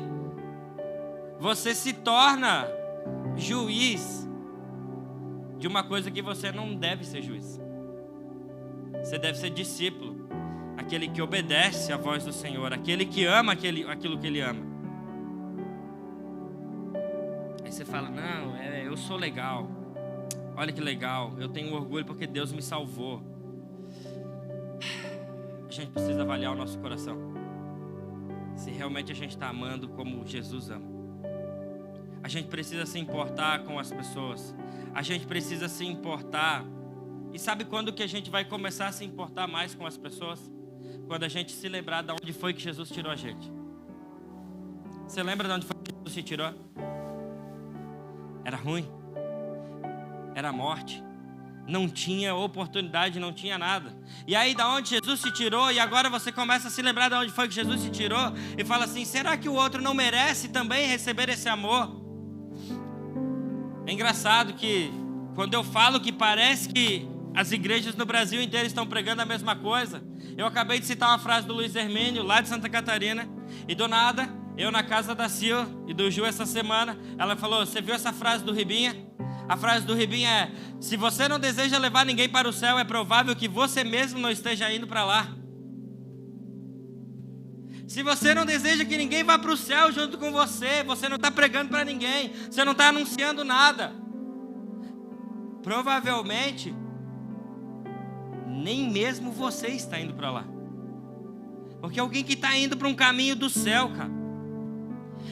você se torna juiz de uma coisa que você não deve ser juiz. Você deve ser discípulo, aquele que obedece à voz do Senhor, aquele que ama aquilo que Ele ama. Aí você fala: não, eu sou legal. Olha que legal, eu tenho orgulho porque Deus me salvou. A gente precisa avaliar o nosso coração, se realmente a gente está amando como Jesus ama. A gente precisa se importar com as pessoas. A gente precisa se importar. E sabe quando que a gente vai começar a se importar mais com as pessoas? Quando a gente se lembrar de onde foi que Jesus tirou a gente. Você lembra de onde foi que Jesus te tirou? Era ruim. Era morte. Não tinha oportunidade, não tinha nada. E aí da onde Jesus te tirou, e agora você começa a se lembrar de onde foi que Jesus te tirou, e fala assim: será que o outro não merece também receber esse amor? É engraçado que quando eu falo que parece que as igrejas no Brasil inteiro estão pregando a mesma coisa, eu acabei de citar uma frase do Luiz Hermínio, lá de Santa Catarina, e do nada, eu na casa da Sil e do Ju essa semana, ela falou: você viu essa frase do Ribinha? A frase do Ribinha é: se você não deseja levar ninguém para o céu, é provável que você mesmo não esteja indo para lá. Se você não deseja que ninguém vá para o céu junto com você, você não está pregando para ninguém, você não está anunciando nada. Provavelmente, nem mesmo você está indo para lá. Porque alguém que está indo para um caminho do céu, cara,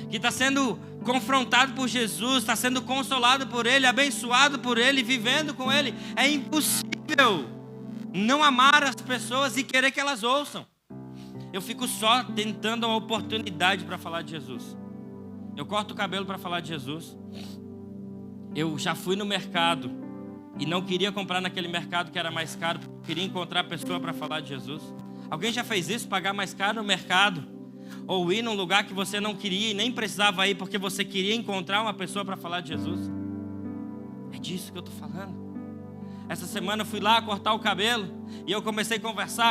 que está sendo confrontado por Jesus, está sendo consolado por Ele, abençoado por Ele, vivendo com Ele, é impossível não amar as pessoas e querer que elas ouçam. Eu fico só tentando uma oportunidade para falar de Jesus. Eu corto o cabelo para falar de Jesus. Eu já fui no mercado e não queria comprar naquele mercado que era mais caro, porque queria encontrar a pessoa para falar de Jesus. Alguém já fez isso? Pagar mais caro no mercado? Ou ir num lugar que você não queria e nem precisava ir porque você queria encontrar uma pessoa para falar de Jesus? É disso que eu estou falando. Essa semana eu fui lá cortar o cabelo e eu comecei a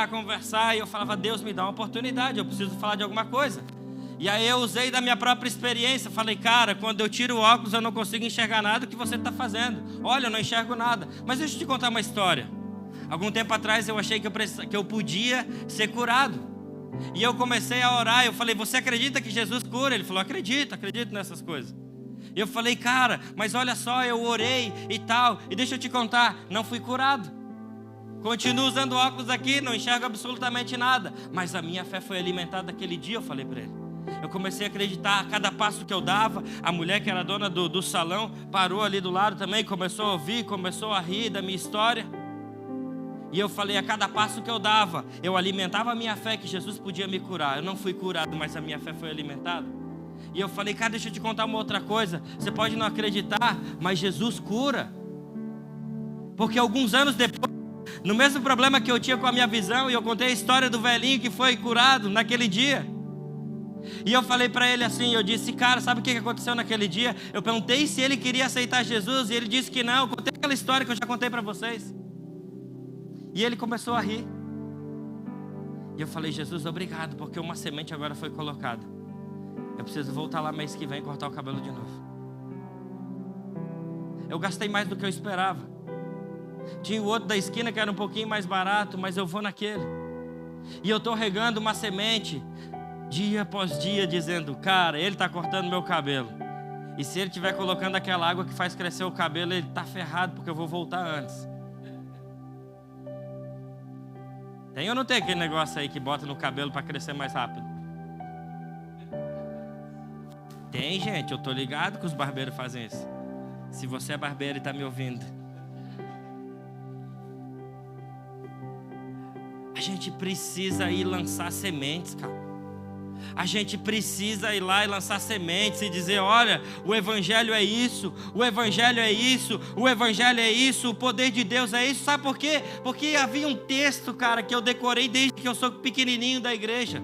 conversar e eu falava: Deus, me dá uma oportunidade, eu preciso falar de alguma coisa. E aí eu usei da minha própria experiência, falei: cara, quando eu tiro o óculos eu não consigo enxergar nada do que você está fazendo. Olha, eu não enxergo nada. Mas deixa eu te contar uma história. Algum tempo atrás eu achei que eu podia ser curado. E eu comecei a orar, eu falei: você acredita que Jesus cura? Ele falou: acredito nessas coisas. E eu falei: cara, mas olha só, eu orei e tal, e deixa eu te contar, não fui curado. Continuo usando óculos aqui, não enxergo absolutamente nada. Mas a minha fé foi alimentada aquele dia, eu falei para ele. Eu comecei a acreditar a cada passo que eu dava. A mulher que era dona do salão parou ali do lado também, começou a ouvir, começou a rir da minha história. E eu falei: a cada passo que eu dava, eu alimentava a minha fé que Jesus podia me curar. Eu não fui curado, mas a minha fé foi alimentada. E eu falei: cara, deixa eu te contar uma outra coisa. Você pode não acreditar, mas Jesus cura. Porque alguns anos depois, no mesmo problema que eu tinha com a minha visão, e eu contei a história do velhinho que foi curado naquele dia. E eu falei para ele assim, eu disse: cara, sabe o que aconteceu naquele dia? Eu perguntei se ele queria aceitar Jesus, e ele disse que não. Eu contei aquela história que eu já contei para vocês. E ele começou a rir. E eu falei: Jesus, obrigado, porque uma semente agora foi colocada. Eu preciso voltar lá mês que vem e cortar o cabelo de novo. Eu gastei mais do que eu esperava. Tinha o outro da esquina que era um pouquinho mais barato, mas eu vou naquele. E eu estou regando uma semente dia após dia, dizendo: cara, ele está cortando meu cabelo. E se ele estiver colocando aquela água que faz crescer o cabelo, ele está ferrado, porque eu vou voltar antes. Tem ou não tem aquele negócio aí que bota no cabelo para crescer mais rápido? Tem, gente, eu tô ligado que os barbeiros fazem isso. Se você é barbeiro e está me ouvindo, a gente precisa ir lançar sementes, cara. A gente precisa ir lá e lançar sementes e dizer, olha, o Evangelho é isso, o Evangelho é isso, o Evangelho é isso, o poder de Deus é isso. Sabe por quê? Porque havia um texto, cara, que eu decorei desde que eu sou pequenininho da igreja.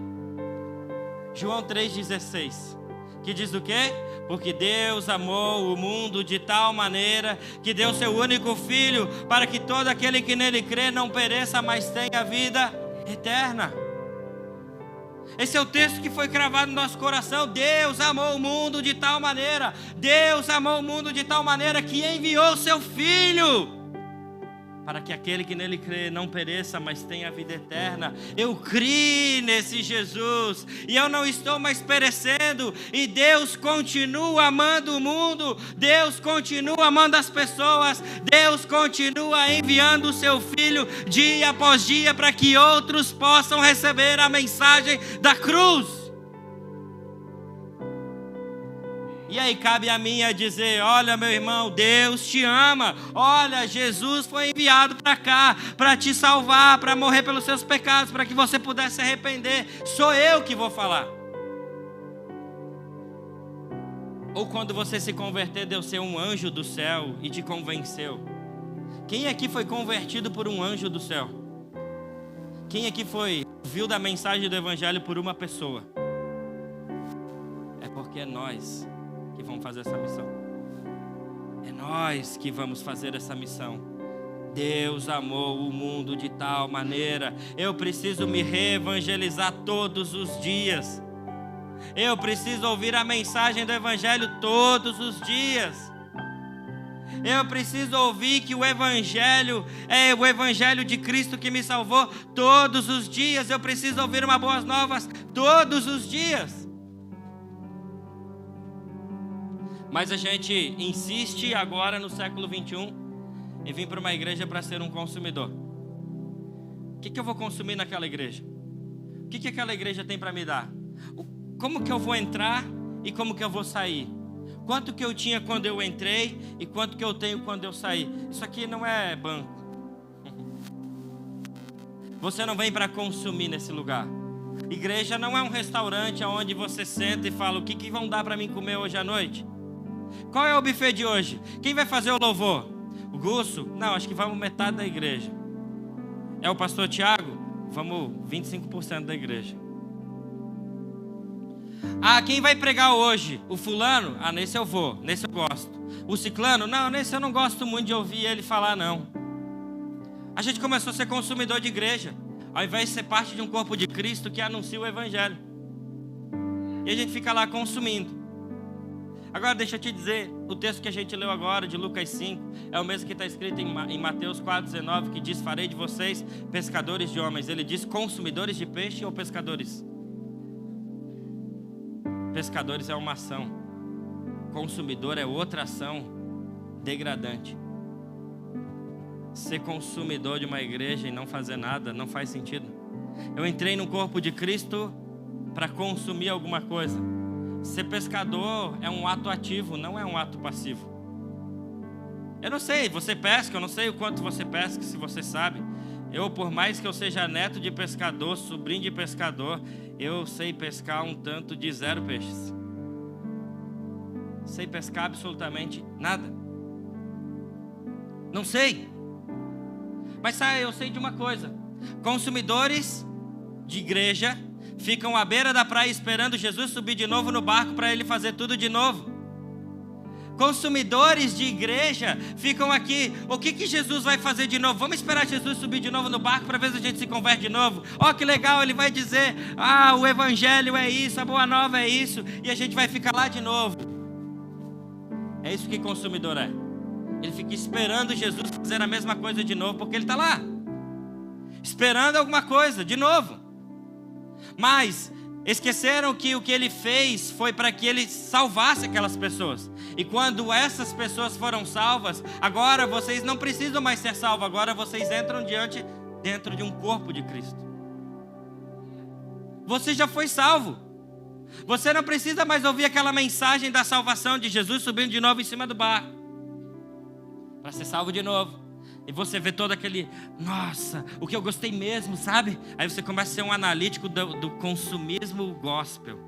João 3,16, que diz o quê? Porque Deus amou o mundo de tal maneira que deu seu único Filho para que todo aquele que nele crê não pereça, mas tenha vida eterna. Esse é o texto que foi cravado no nosso coração. Deus amou o mundo de tal maneira. Deus amou o mundo de tal maneira que enviou o seu Filho para que aquele que nele crê não pereça, mas tenha a vida eterna. Eu criei nesse Jesus e eu não estou mais perecendo. E Deus continua amando o mundo. Deus continua amando as pessoas. Deus continua enviando o seu Filho dia após dia para que outros possam receber a mensagem da cruz. E aí cabe a mim a dizer, olha meu irmão, Deus te ama. Olha, Jesus foi enviado para cá, para te salvar, para morrer pelos seus pecados, para que você pudesse se arrepender. Sou eu que vou falar. Ou quando você se converter, Deus ser um anjo do céu e te convenceu. Quem aqui foi convertido por um anjo do céu? Quem aqui viu da mensagem do Evangelho por uma pessoa? É porque é nós que vamos fazer essa missão. É nós que vamos fazer essa missão. Deus amou o mundo de tal maneira. Eu preciso me reevangelizar todos os dias. Eu preciso ouvir a mensagem do Evangelho todos os dias. Eu preciso ouvir que o Evangelho é o Evangelho de Cristo que me salvou todos os dias. Eu preciso ouvir uma boas novas todos os dias. Mas a gente insiste agora no século 21 em vir para uma igreja para ser um consumidor. O que eu vou consumir naquela igreja? O que aquela igreja tem para me dar? Como que eu vou entrar e como que eu vou sair? Quanto que eu tinha quando eu entrei e quanto que eu tenho quando eu saí? Isso aqui não é banco. Você não vem para consumir nesse lugar. Igreja não é um restaurante onde você senta e fala, o que vão dar para mim comer hoje à noite? Qual é o buffet de hoje? Quem vai fazer o louvor? O Gusso? Não, acho que vamos metade da igreja. É o pastor Tiago? Vamos 25% da igreja. Ah, quem vai pregar hoje? O fulano? Ah, nesse eu vou, nesse eu gosto. O ciclano? Não, nesse eu não gosto muito de ouvir ele falar, não. A gente começou a ser consumidor de igreja, ao invés de ser parte de um corpo de Cristo que anuncia o Evangelho. E a gente fica lá consumindo. Agora deixa eu te dizer, o texto que a gente leu agora, de Lucas 5, é o mesmo que está escrito em Mateus 4,19, que diz, farei de vocês pescadores de homens. Ele diz consumidores de peixe ou pescadores? Pescadores é uma ação, consumidor é outra ação degradante. Ser consumidor de uma igreja e não fazer nada não faz sentido. Eu entrei no corpo de Cristo para consumir alguma coisa. Ser pescador é um ato ativo, não é um ato passivo. Eu não sei, você pesca, eu não sei o quanto você pesca, se você sabe. Eu, por mais que eu seja neto de pescador, sobrinho de pescador, eu sei pescar um tanto de 0 peixes. Sei pescar absolutamente nada. Não sei. Mas sabe, eu sei de uma coisa. Consumidores de igreja ficam à beira da praia esperando Jesus subir de novo no barco para ele fazer tudo de novo. Consumidores de igreja ficam aqui, o que Jesus vai fazer de novo? Vamos esperar Jesus subir de novo no barco para ver se a gente se converte de novo. Ó, que legal, ele vai dizer, o Evangelho é isso, a boa nova é isso, e a gente vai ficar lá de novo. É isso que consumidor é. Ele fica esperando Jesus fazer a mesma coisa de novo, porque ele está lá, esperando alguma coisa de novo. Mas Esqueceram que o que ele fez foi para que ele salvasse aquelas pessoas. E quando essas pessoas foram salvas, agora vocês não precisam mais ser salvos. Agora vocês entram dentro de um corpo de Cristo. Você já foi salvo. Você não precisa mais ouvir aquela mensagem da salvação de Jesus subindo de novo em cima do barco para ser salvo de novo. E você vê todo aquele, nossa, o que eu gostei mesmo, sabe? Aí você começa a ser um analítico do consumismo gospel.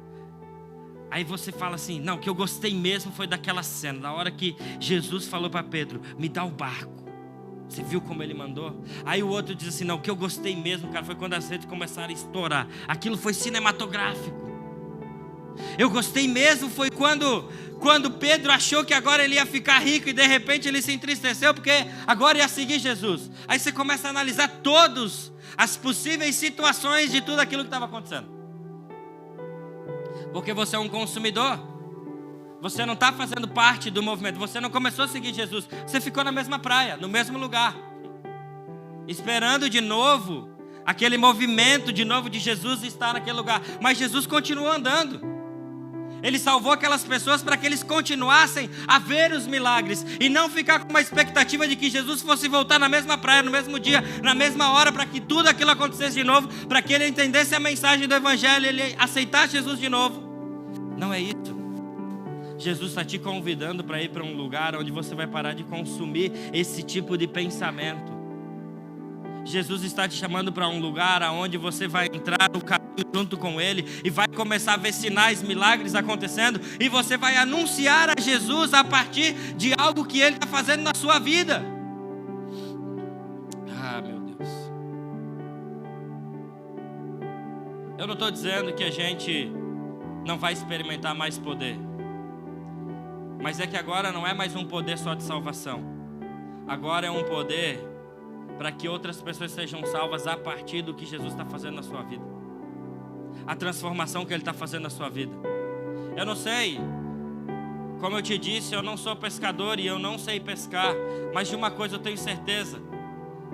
Aí você fala assim, não, o que eu gostei mesmo foi daquela cena, da hora que Jesus falou para Pedro, me dá o barco. Você viu como ele mandou? Aí o outro diz assim, não, o que eu gostei mesmo, cara, foi quando as redes começaram a estourar. Aquilo foi cinematográfico. Eu gostei mesmo foi quando Pedro achou que agora ele ia ficar rico e de repente ele se entristeceu porque agora ia seguir Jesus. Aí você começa a analisar todas as possíveis situações de tudo aquilo que estava acontecendo. Porque você é um consumidor. Você não está fazendo parte do movimento. Você não começou a seguir Jesus. Você ficou na mesma praia, no mesmo lugar, esperando de novo aquele movimento de novo de Jesus estar naquele lugar. Mas Jesus continuou andando. Ele salvou aquelas pessoas para que eles continuassem a ver os milagres e não ficar com uma expectativa de que Jesus fosse voltar na mesma praia, no mesmo dia, na mesma hora, para que tudo aquilo acontecesse de novo, para que ele entendesse a mensagem do Evangelho, ele aceitasse Jesus de novo. Não é isso. Jesus está te convidando para ir para um lugar onde você vai parar de consumir esse tipo de pensamento. Jesus está te chamando para um lugar onde você vai entrar no caminho junto com Ele e vai começar a ver sinais, milagres acontecendo e você vai anunciar a Jesus a partir de algo que Ele está fazendo na sua vida. Ah, meu Deus. Eu não estou dizendo que a gente não vai experimentar mais poder, mas é que agora não é mais um poder só de salvação. Agora é um poder para que outras pessoas sejam salvas a partir do que Jesus está fazendo na sua vida. A transformação que Ele está fazendo na sua vida. Eu não sei, como eu te disse, eu não sou pescador e eu não sei pescar, mas de uma coisa eu tenho certeza: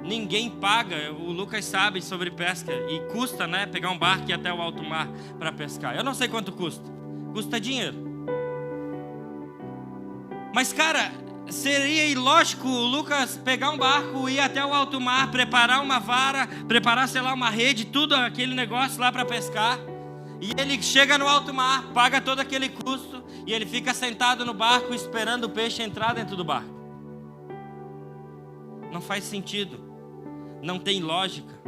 ninguém paga, o Lucas sabe sobre pesca, e custa, né, pegar um barco e ir até o alto mar para pescar. Eu não sei quanto custa dinheiro. Mas cara, seria ilógico o Lucas pegar um barco, ir até o alto mar, preparar uma vara, preparar, sei lá, uma rede, tudo aquele negócio lá para pescar. E ele chega no alto mar, paga todo aquele custo e ele fica sentado no barco esperando o peixe entrar dentro do barco. Não faz sentido, não tem lógica.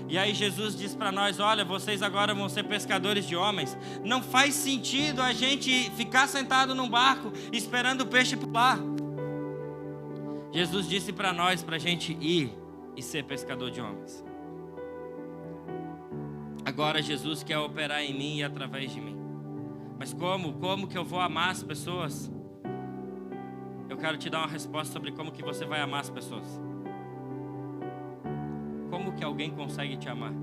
E aí Jesus diz para nós, olha, vocês agora vão ser pescadores de homens. Não faz sentido a gente ficar sentado num barco esperando o peixe pular. Jesus disse para nós, para a gente ir e ser pescador de homens. Agora Jesus quer operar em mim e através de mim. Mas como que eu vou amar as pessoas? Eu quero te dar uma resposta sobre como que você vai amar as pessoas. Como que alguém consegue te amar?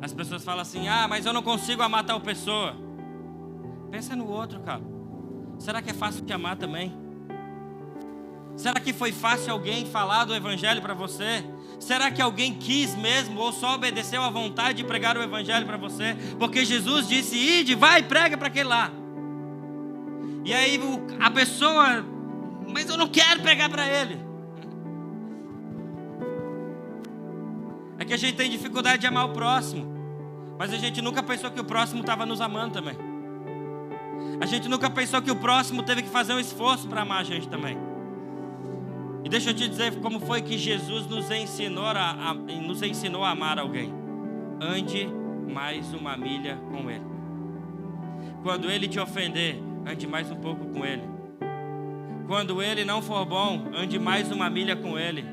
As pessoas falam assim, mas eu não consigo amar tal pessoa. Pensa no outro, cara. Será que é fácil te amar também? Será que foi fácil alguém falar do Evangelho para você? Será que alguém quis mesmo ou só obedeceu à vontade de pregar o Evangelho para você? Porque Jesus disse, ide, vai, prega para aquele lá. E aí a pessoa, mas eu não quero pregar para ele. É que a gente tem dificuldade de amar o próximo, mas a gente nunca pensou que o próximo estava nos amando também. A gente nunca pensou que o próximo teve que fazer um esforço para amar a gente também. E deixa eu te dizer como foi que Jesus nos ensinou a amar alguém. Ande mais uma milha com Ele. Quando Ele te ofender, ande mais um pouco com Ele. Quando Ele não for bom, ande mais uma milha com Ele.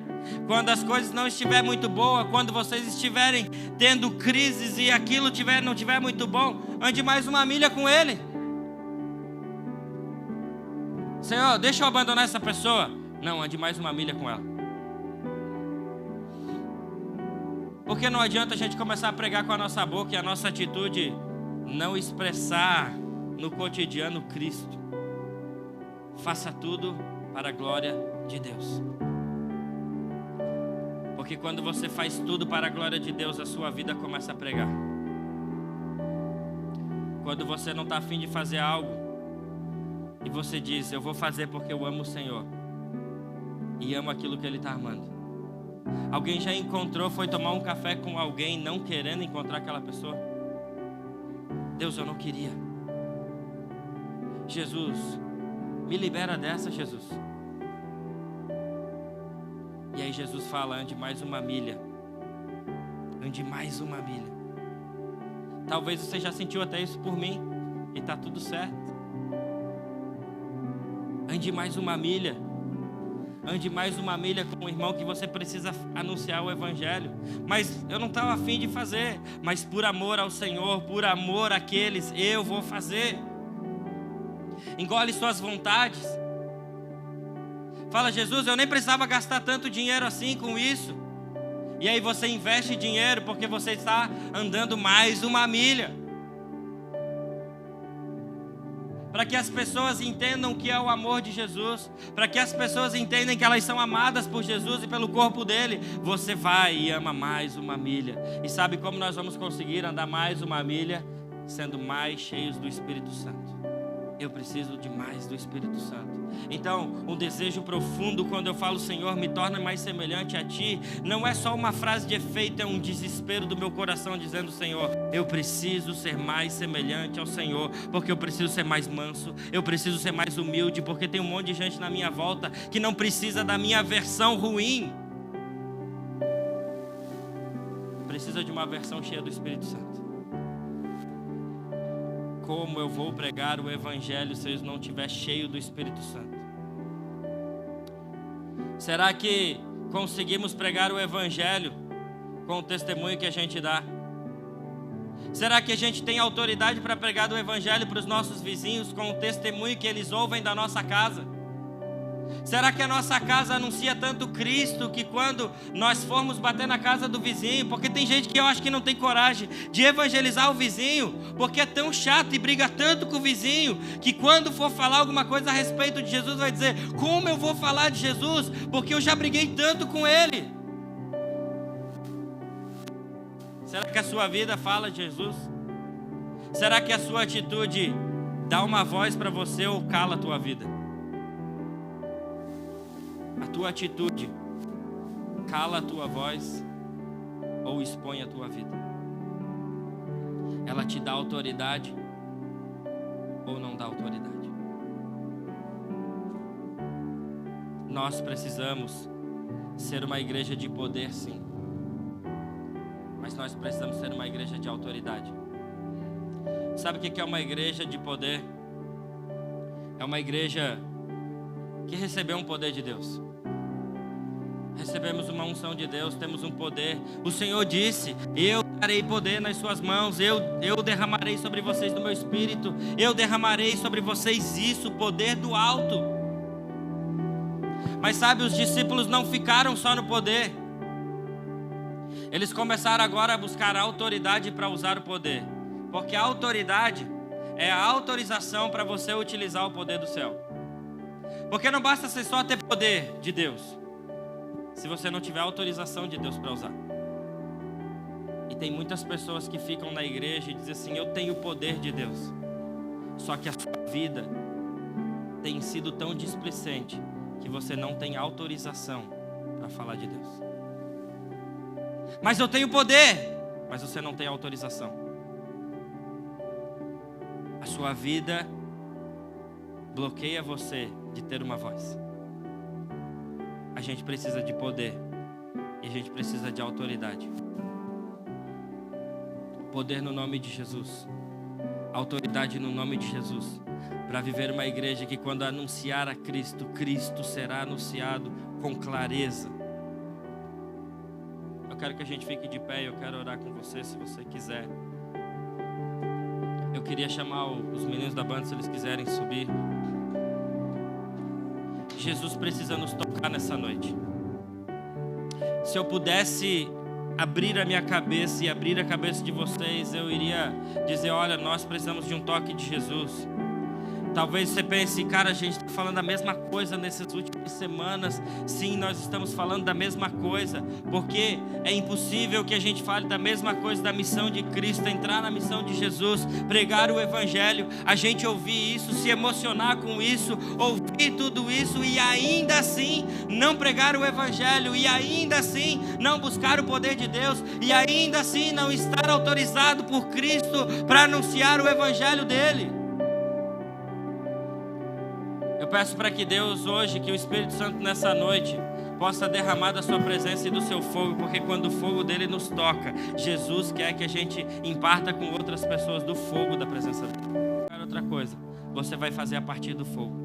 Quando as coisas não estiverem muito boas, quando vocês estiverem tendo crises e aquilo não estiver muito bom, ande mais uma milha com Ele. Senhor, deixa eu abandonar essa pessoa. Não, ande mais uma milha com ela. Porque não adianta a gente começar a pregar com a nossa boca e a nossa atitude não expressar no cotidiano Cristo. Faça tudo para a glória de Deus. Porque quando você faz tudo para a glória de Deus, a sua vida começa a pregar. Quando você não está afim de fazer algo e você diz, eu vou fazer porque eu amo o Senhor e amo aquilo que Ele está amando. Alguém já encontrou, foi tomar um café com alguém não querendo encontrar aquela pessoa? Deus, eu não queria. Jesus, me libera dessa, Jesus. E aí Jesus fala, ande mais uma milha. Ande mais uma milha. Talvez você já sentiu até isso por mim. E está tudo certo. Ande mais uma milha. Ande mais uma milha com o irmão que você precisa anunciar o Evangelho. Mas eu não estava afim de fazer. Mas por amor ao Senhor, por amor àqueles, eu vou fazer. Engole suas vontades. Fala, Jesus, eu nem precisava gastar tanto dinheiro assim com isso. E aí você investe dinheiro porque você está andando mais uma milha. Para que as pessoas entendam o que é o amor de Jesus. Para que as pessoas entendam que elas são amadas por Jesus e pelo corpo dele. Você vai e ama mais uma milha. E sabe como nós vamos conseguir andar mais uma milha? Sendo mais cheios do Espírito Santo. Eu preciso de mais do Espírito Santo. Então, um desejo profundo quando eu falo, Senhor, me torna mais semelhante a Ti, não é só uma frase de efeito, é um desespero do meu coração dizendo, Senhor, eu preciso ser mais semelhante ao Senhor, porque eu preciso ser mais manso, eu preciso ser mais humilde, porque tem um monte de gente na minha volta que não precisa da minha versão ruim. Precisa de uma versão cheia do Espírito Santo. Como eu vou pregar o Evangelho se eu não estiver cheio do Espírito Santo? Será que conseguimos pregar o Evangelho com o testemunho que a gente dá? Será que a gente tem autoridade para pregar o Evangelho para os nossos vizinhos com o testemunho que eles ouvem da nossa casa? Será que a nossa casa anuncia tanto Cristo que quando nós formos bater na casa do vizinho, porque tem gente que eu acho que não tem coragem de evangelizar o vizinho, porque é tão chato e briga tanto com o vizinho, que quando for falar alguma coisa a respeito de Jesus vai dizer, como eu vou falar de Jesus? Porque eu já briguei tanto com ele. Será que a sua vida fala de Jesus? Será que a sua atitude dá uma voz para você ou cala a tua vida? A tua atitude cala a tua voz ou expõe a tua vida? Ela te dá autoridade ou não dá autoridade? Nós precisamos ser uma igreja de poder, sim. Mas nós precisamos ser uma igreja de autoridade. Sabe o que é uma igreja de poder? É uma igreja que recebeu um poder de Deus. Recebemos uma unção de Deus, temos um poder. O Senhor disse, eu darei poder nas suas mãos, eu derramarei sobre vocês do meu Espírito, eu derramarei sobre vocês isso, poder do alto. Mas sabe, os discípulos não ficaram só no poder. Eles começaram agora a buscar autoridade para usar o poder. Porque a autoridade é a autorização para você utilizar o poder do céu. Porque não basta você só ter poder de Deus, se você não tiver autorização de Deus para usar. E tem muitas pessoas que ficam na igreja e dizem assim, eu tenho o poder de Deus. Só que a sua vida tem sido tão displicente que você não tem autorização para falar de Deus. Mas eu tenho poder, mas você não tem autorização. A sua vida bloqueia você de ter uma voz. A gente precisa de poder e a gente precisa de autoridade. Poder no nome de Jesus, autoridade no nome de Jesus, para viver uma igreja que quando anunciar a Cristo, Cristo será anunciado com clareza. Eu quero que a gente fique de pé e eu quero orar com você, se você quiser. Eu queria chamar os meninos da banda, se eles quiserem subir. Jesus precisa nos tocar nessa noite. Se eu pudesse abrir a minha cabeça e abrir a cabeça de vocês, eu iria dizer, olha, nós precisamos de um toque de Jesus. Talvez você pense, cara, a gente está falando a mesma coisa nessas últimas semanas. Sim, nós estamos falando da mesma coisa, porque é impossível que a gente fale da mesma coisa da missão de Cristo, entrar na missão de Jesus, pregar o Evangelho, a gente ouvir isso, se emocionar com isso, ouvir tudo isso e ainda assim não pregar o Evangelho, e ainda assim não buscar o poder de Deus, e ainda assim não estar autorizado por Cristo para anunciar o Evangelho dele. Eu peço para que Deus hoje, que o Espírito Santo nessa noite possa derramar da sua presença e do seu fogo, porque quando o fogo dele nos toca, Jesus quer que a gente imparta com outras pessoas do fogo da presença dele. Outra coisa, você vai fazer a partir do fogo,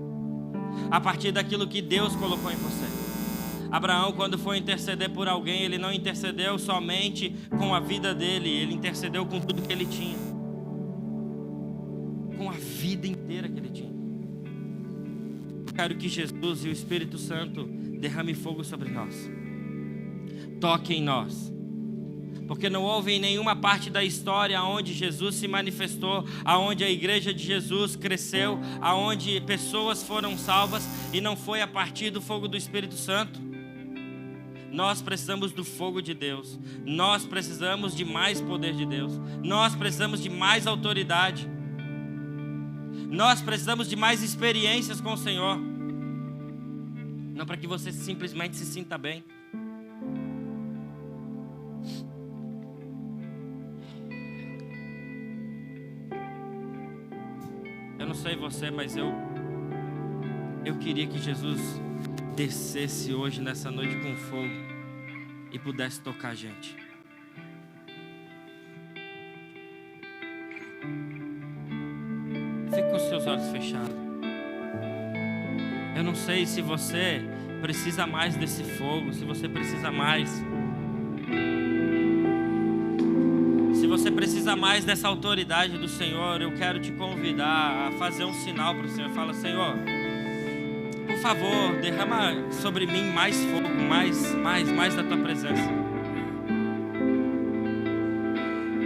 a partir daquilo que Deus colocou em você. Abraão, quando foi interceder por alguém, ele não intercedeu somente com a vida dele, ele intercedeu com tudo que ele tinha, com a vida inteira que ele tinha. Quero que Jesus e o Espírito Santo derrame fogo sobre nós, toque em nós, porque não houve em nenhuma parte da história onde Jesus se manifestou, aonde a igreja de Jesus cresceu, aonde pessoas foram salvas e não foi a partir do fogo do Espírito Santo. Nós precisamos do fogo de Deus, nós precisamos de mais poder de Deus, nós precisamos de mais autoridade, nós precisamos de mais experiências com o Senhor. Não para que você simplesmente se sinta bem. Eu não sei você, mas eu queria que Jesus descesse hoje, nessa noite, com fogo e pudesse tocar a gente. Fique com os seus olhos fechados. Eu não sei se você precisa mais desse fogo, se você precisa mais. Se você precisa mais dessa autoridade do Senhor, eu quero te convidar a fazer um sinal para o Senhor. Fala: Senhor, por favor, derrama sobre mim mais fogo, mais da tua presença.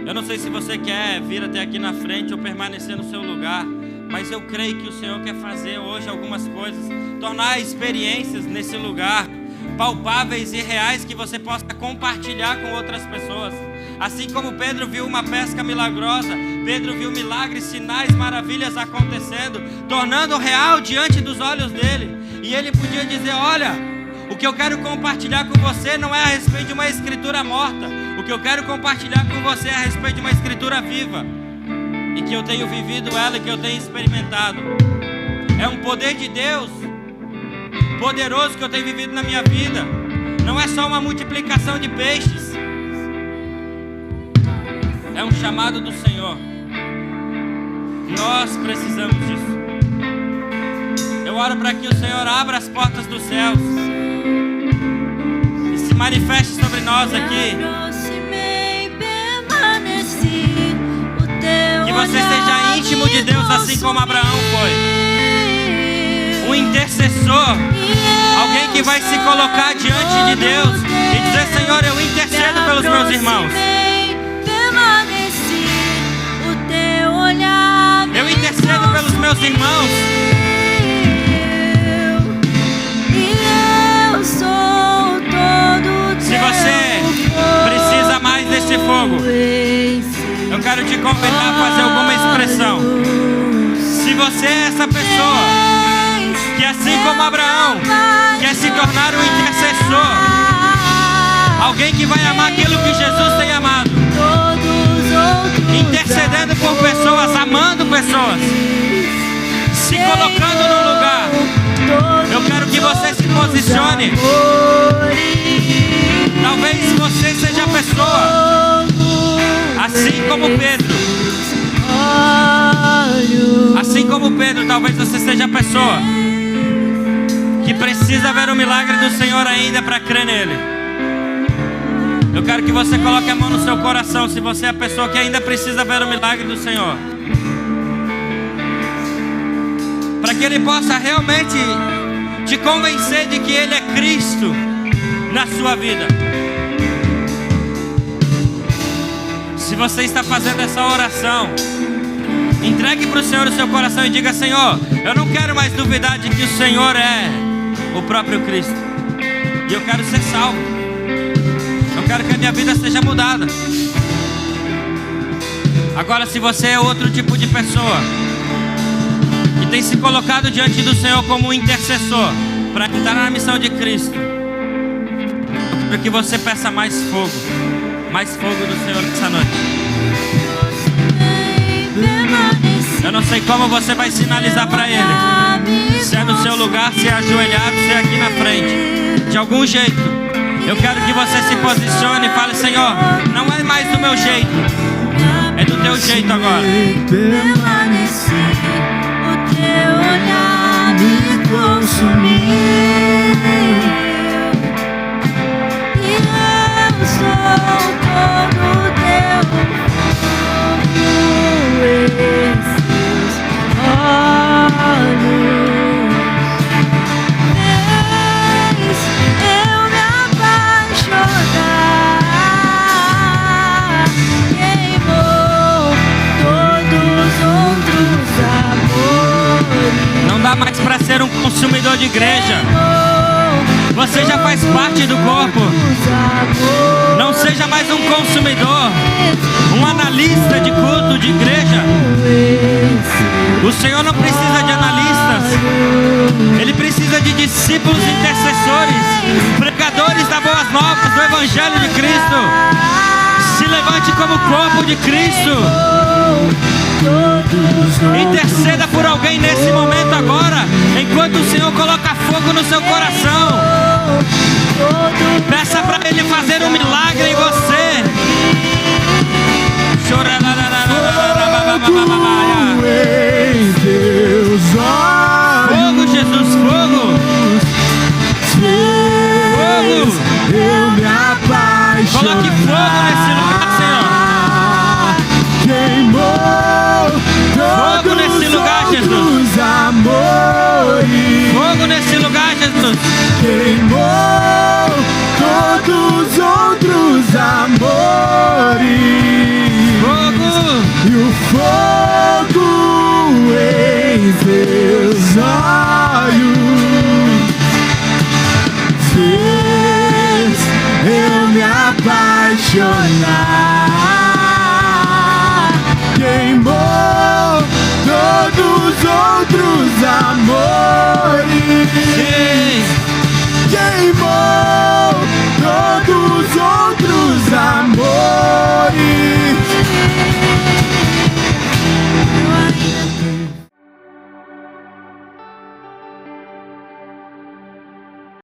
Eu não sei se você quer vir até aqui na frente ou permanecer no seu lugar, mas eu creio que o Senhor quer fazer hoje algumas coisas, tornar experiências nesse lugar palpáveis e reais que você possa compartilhar com outras pessoas. Assim como Pedro viu uma pesca milagrosa, Pedro viu milagres, sinais, maravilhas acontecendo, tornando real diante dos olhos dele. E ele podia dizer: olha, o que eu quero compartilhar com você não é a respeito de uma escritura morta, o que eu quero compartilhar com você é a respeito de uma escritura viva, e que eu tenho vivido ela e que eu tenho experimentado. É um poder de Deus poderoso que eu tenho vivido na minha vida. Não é só uma multiplicação de peixes, é um chamado do Senhor. Nós precisamos disso. Eu oro para que o Senhor abra as portas dos céus e se manifeste sobre nós aqui. Que você seja íntimo de Deus, assim como Abraão foi. Um intercessor, alguém que vai se colocar diante de Deus e dizer: Senhor, eu intercedo pelos meus irmãos. Eu intercedo pelos meus irmãos. Se você precisa mais desse fogo, eu quero te convidar a fazer alguma expressão. Se você é essa pessoa que, assim como Abraão, quer se tornar um intercessor, alguém que vai amar aquilo que Jesus tem amado, intercedendo por pessoas, amando pessoas, se colocando no lugar, eu quero que você se posicione. Talvez você seja a pessoa, assim como Pedro. Assim como Pedro, talvez você seja a pessoa que precisa ver o milagre do Senhor ainda para crer nele. Eu quero que você coloque a mão no seu coração, se você é a pessoa que ainda precisa ver o milagre do Senhor, para que Ele possa realmente te convencer de que Ele é Cristo na sua vida. Se você está fazendo essa oração, Entregue para o Senhor o seu coração e diga: Senhor, eu não quero mais duvidar de que o Senhor é o próprio Cristo. E eu quero ser salvo. Eu quero que a minha vida seja mudada. Agora, se você é outro tipo de pessoa que tem se colocado diante do Senhor como um intercessor para entrar na missão de Cristo, eu quero que você peça mais fogo do Senhor essa noite. Eu não sei como você vai sinalizar para Ele. Se é no seu lugar, se é ajoelhado, se é aqui na frente. De algum jeito, eu quero que você se posicione e fale: Senhor, não é mais do meu jeito, é do teu jeito agora. Permaneci, o teu olhar me consumiu, e eu sou todo teu fogo, esses olhos. Fez eu me apaixonar, queimou todos os outros amores. Não dá mais para ser um consumidor de igreja. Você já faz parte do corpo. Não seja mais um consumidor, um analista de culto, de igreja. O Senhor não precisa de analistas. Ele precisa de discípulos intercessores, pregadores das boas novas, do Evangelho de Cristo. Se levante como corpo de Cristo. Interceda por alguém nesse momento agora, enquanto o Senhor coloca fogo no seu coração. Peça para Ele fazer um milagre em você. Fogo, Jesus, fogo. Fogo. Eu me apaixonei. Coloque fogo nesse lugar, Senhor. Queimou Fogo nesse lugar, Jesus. os amores. Fogo nesse lugar, Jesus. Queimou todos os outros amores. Fogo. E o fogo em seus olhos fez eu me apaixonar. Queimou todos os outros amores. Sim. Queimou todos os outros amores.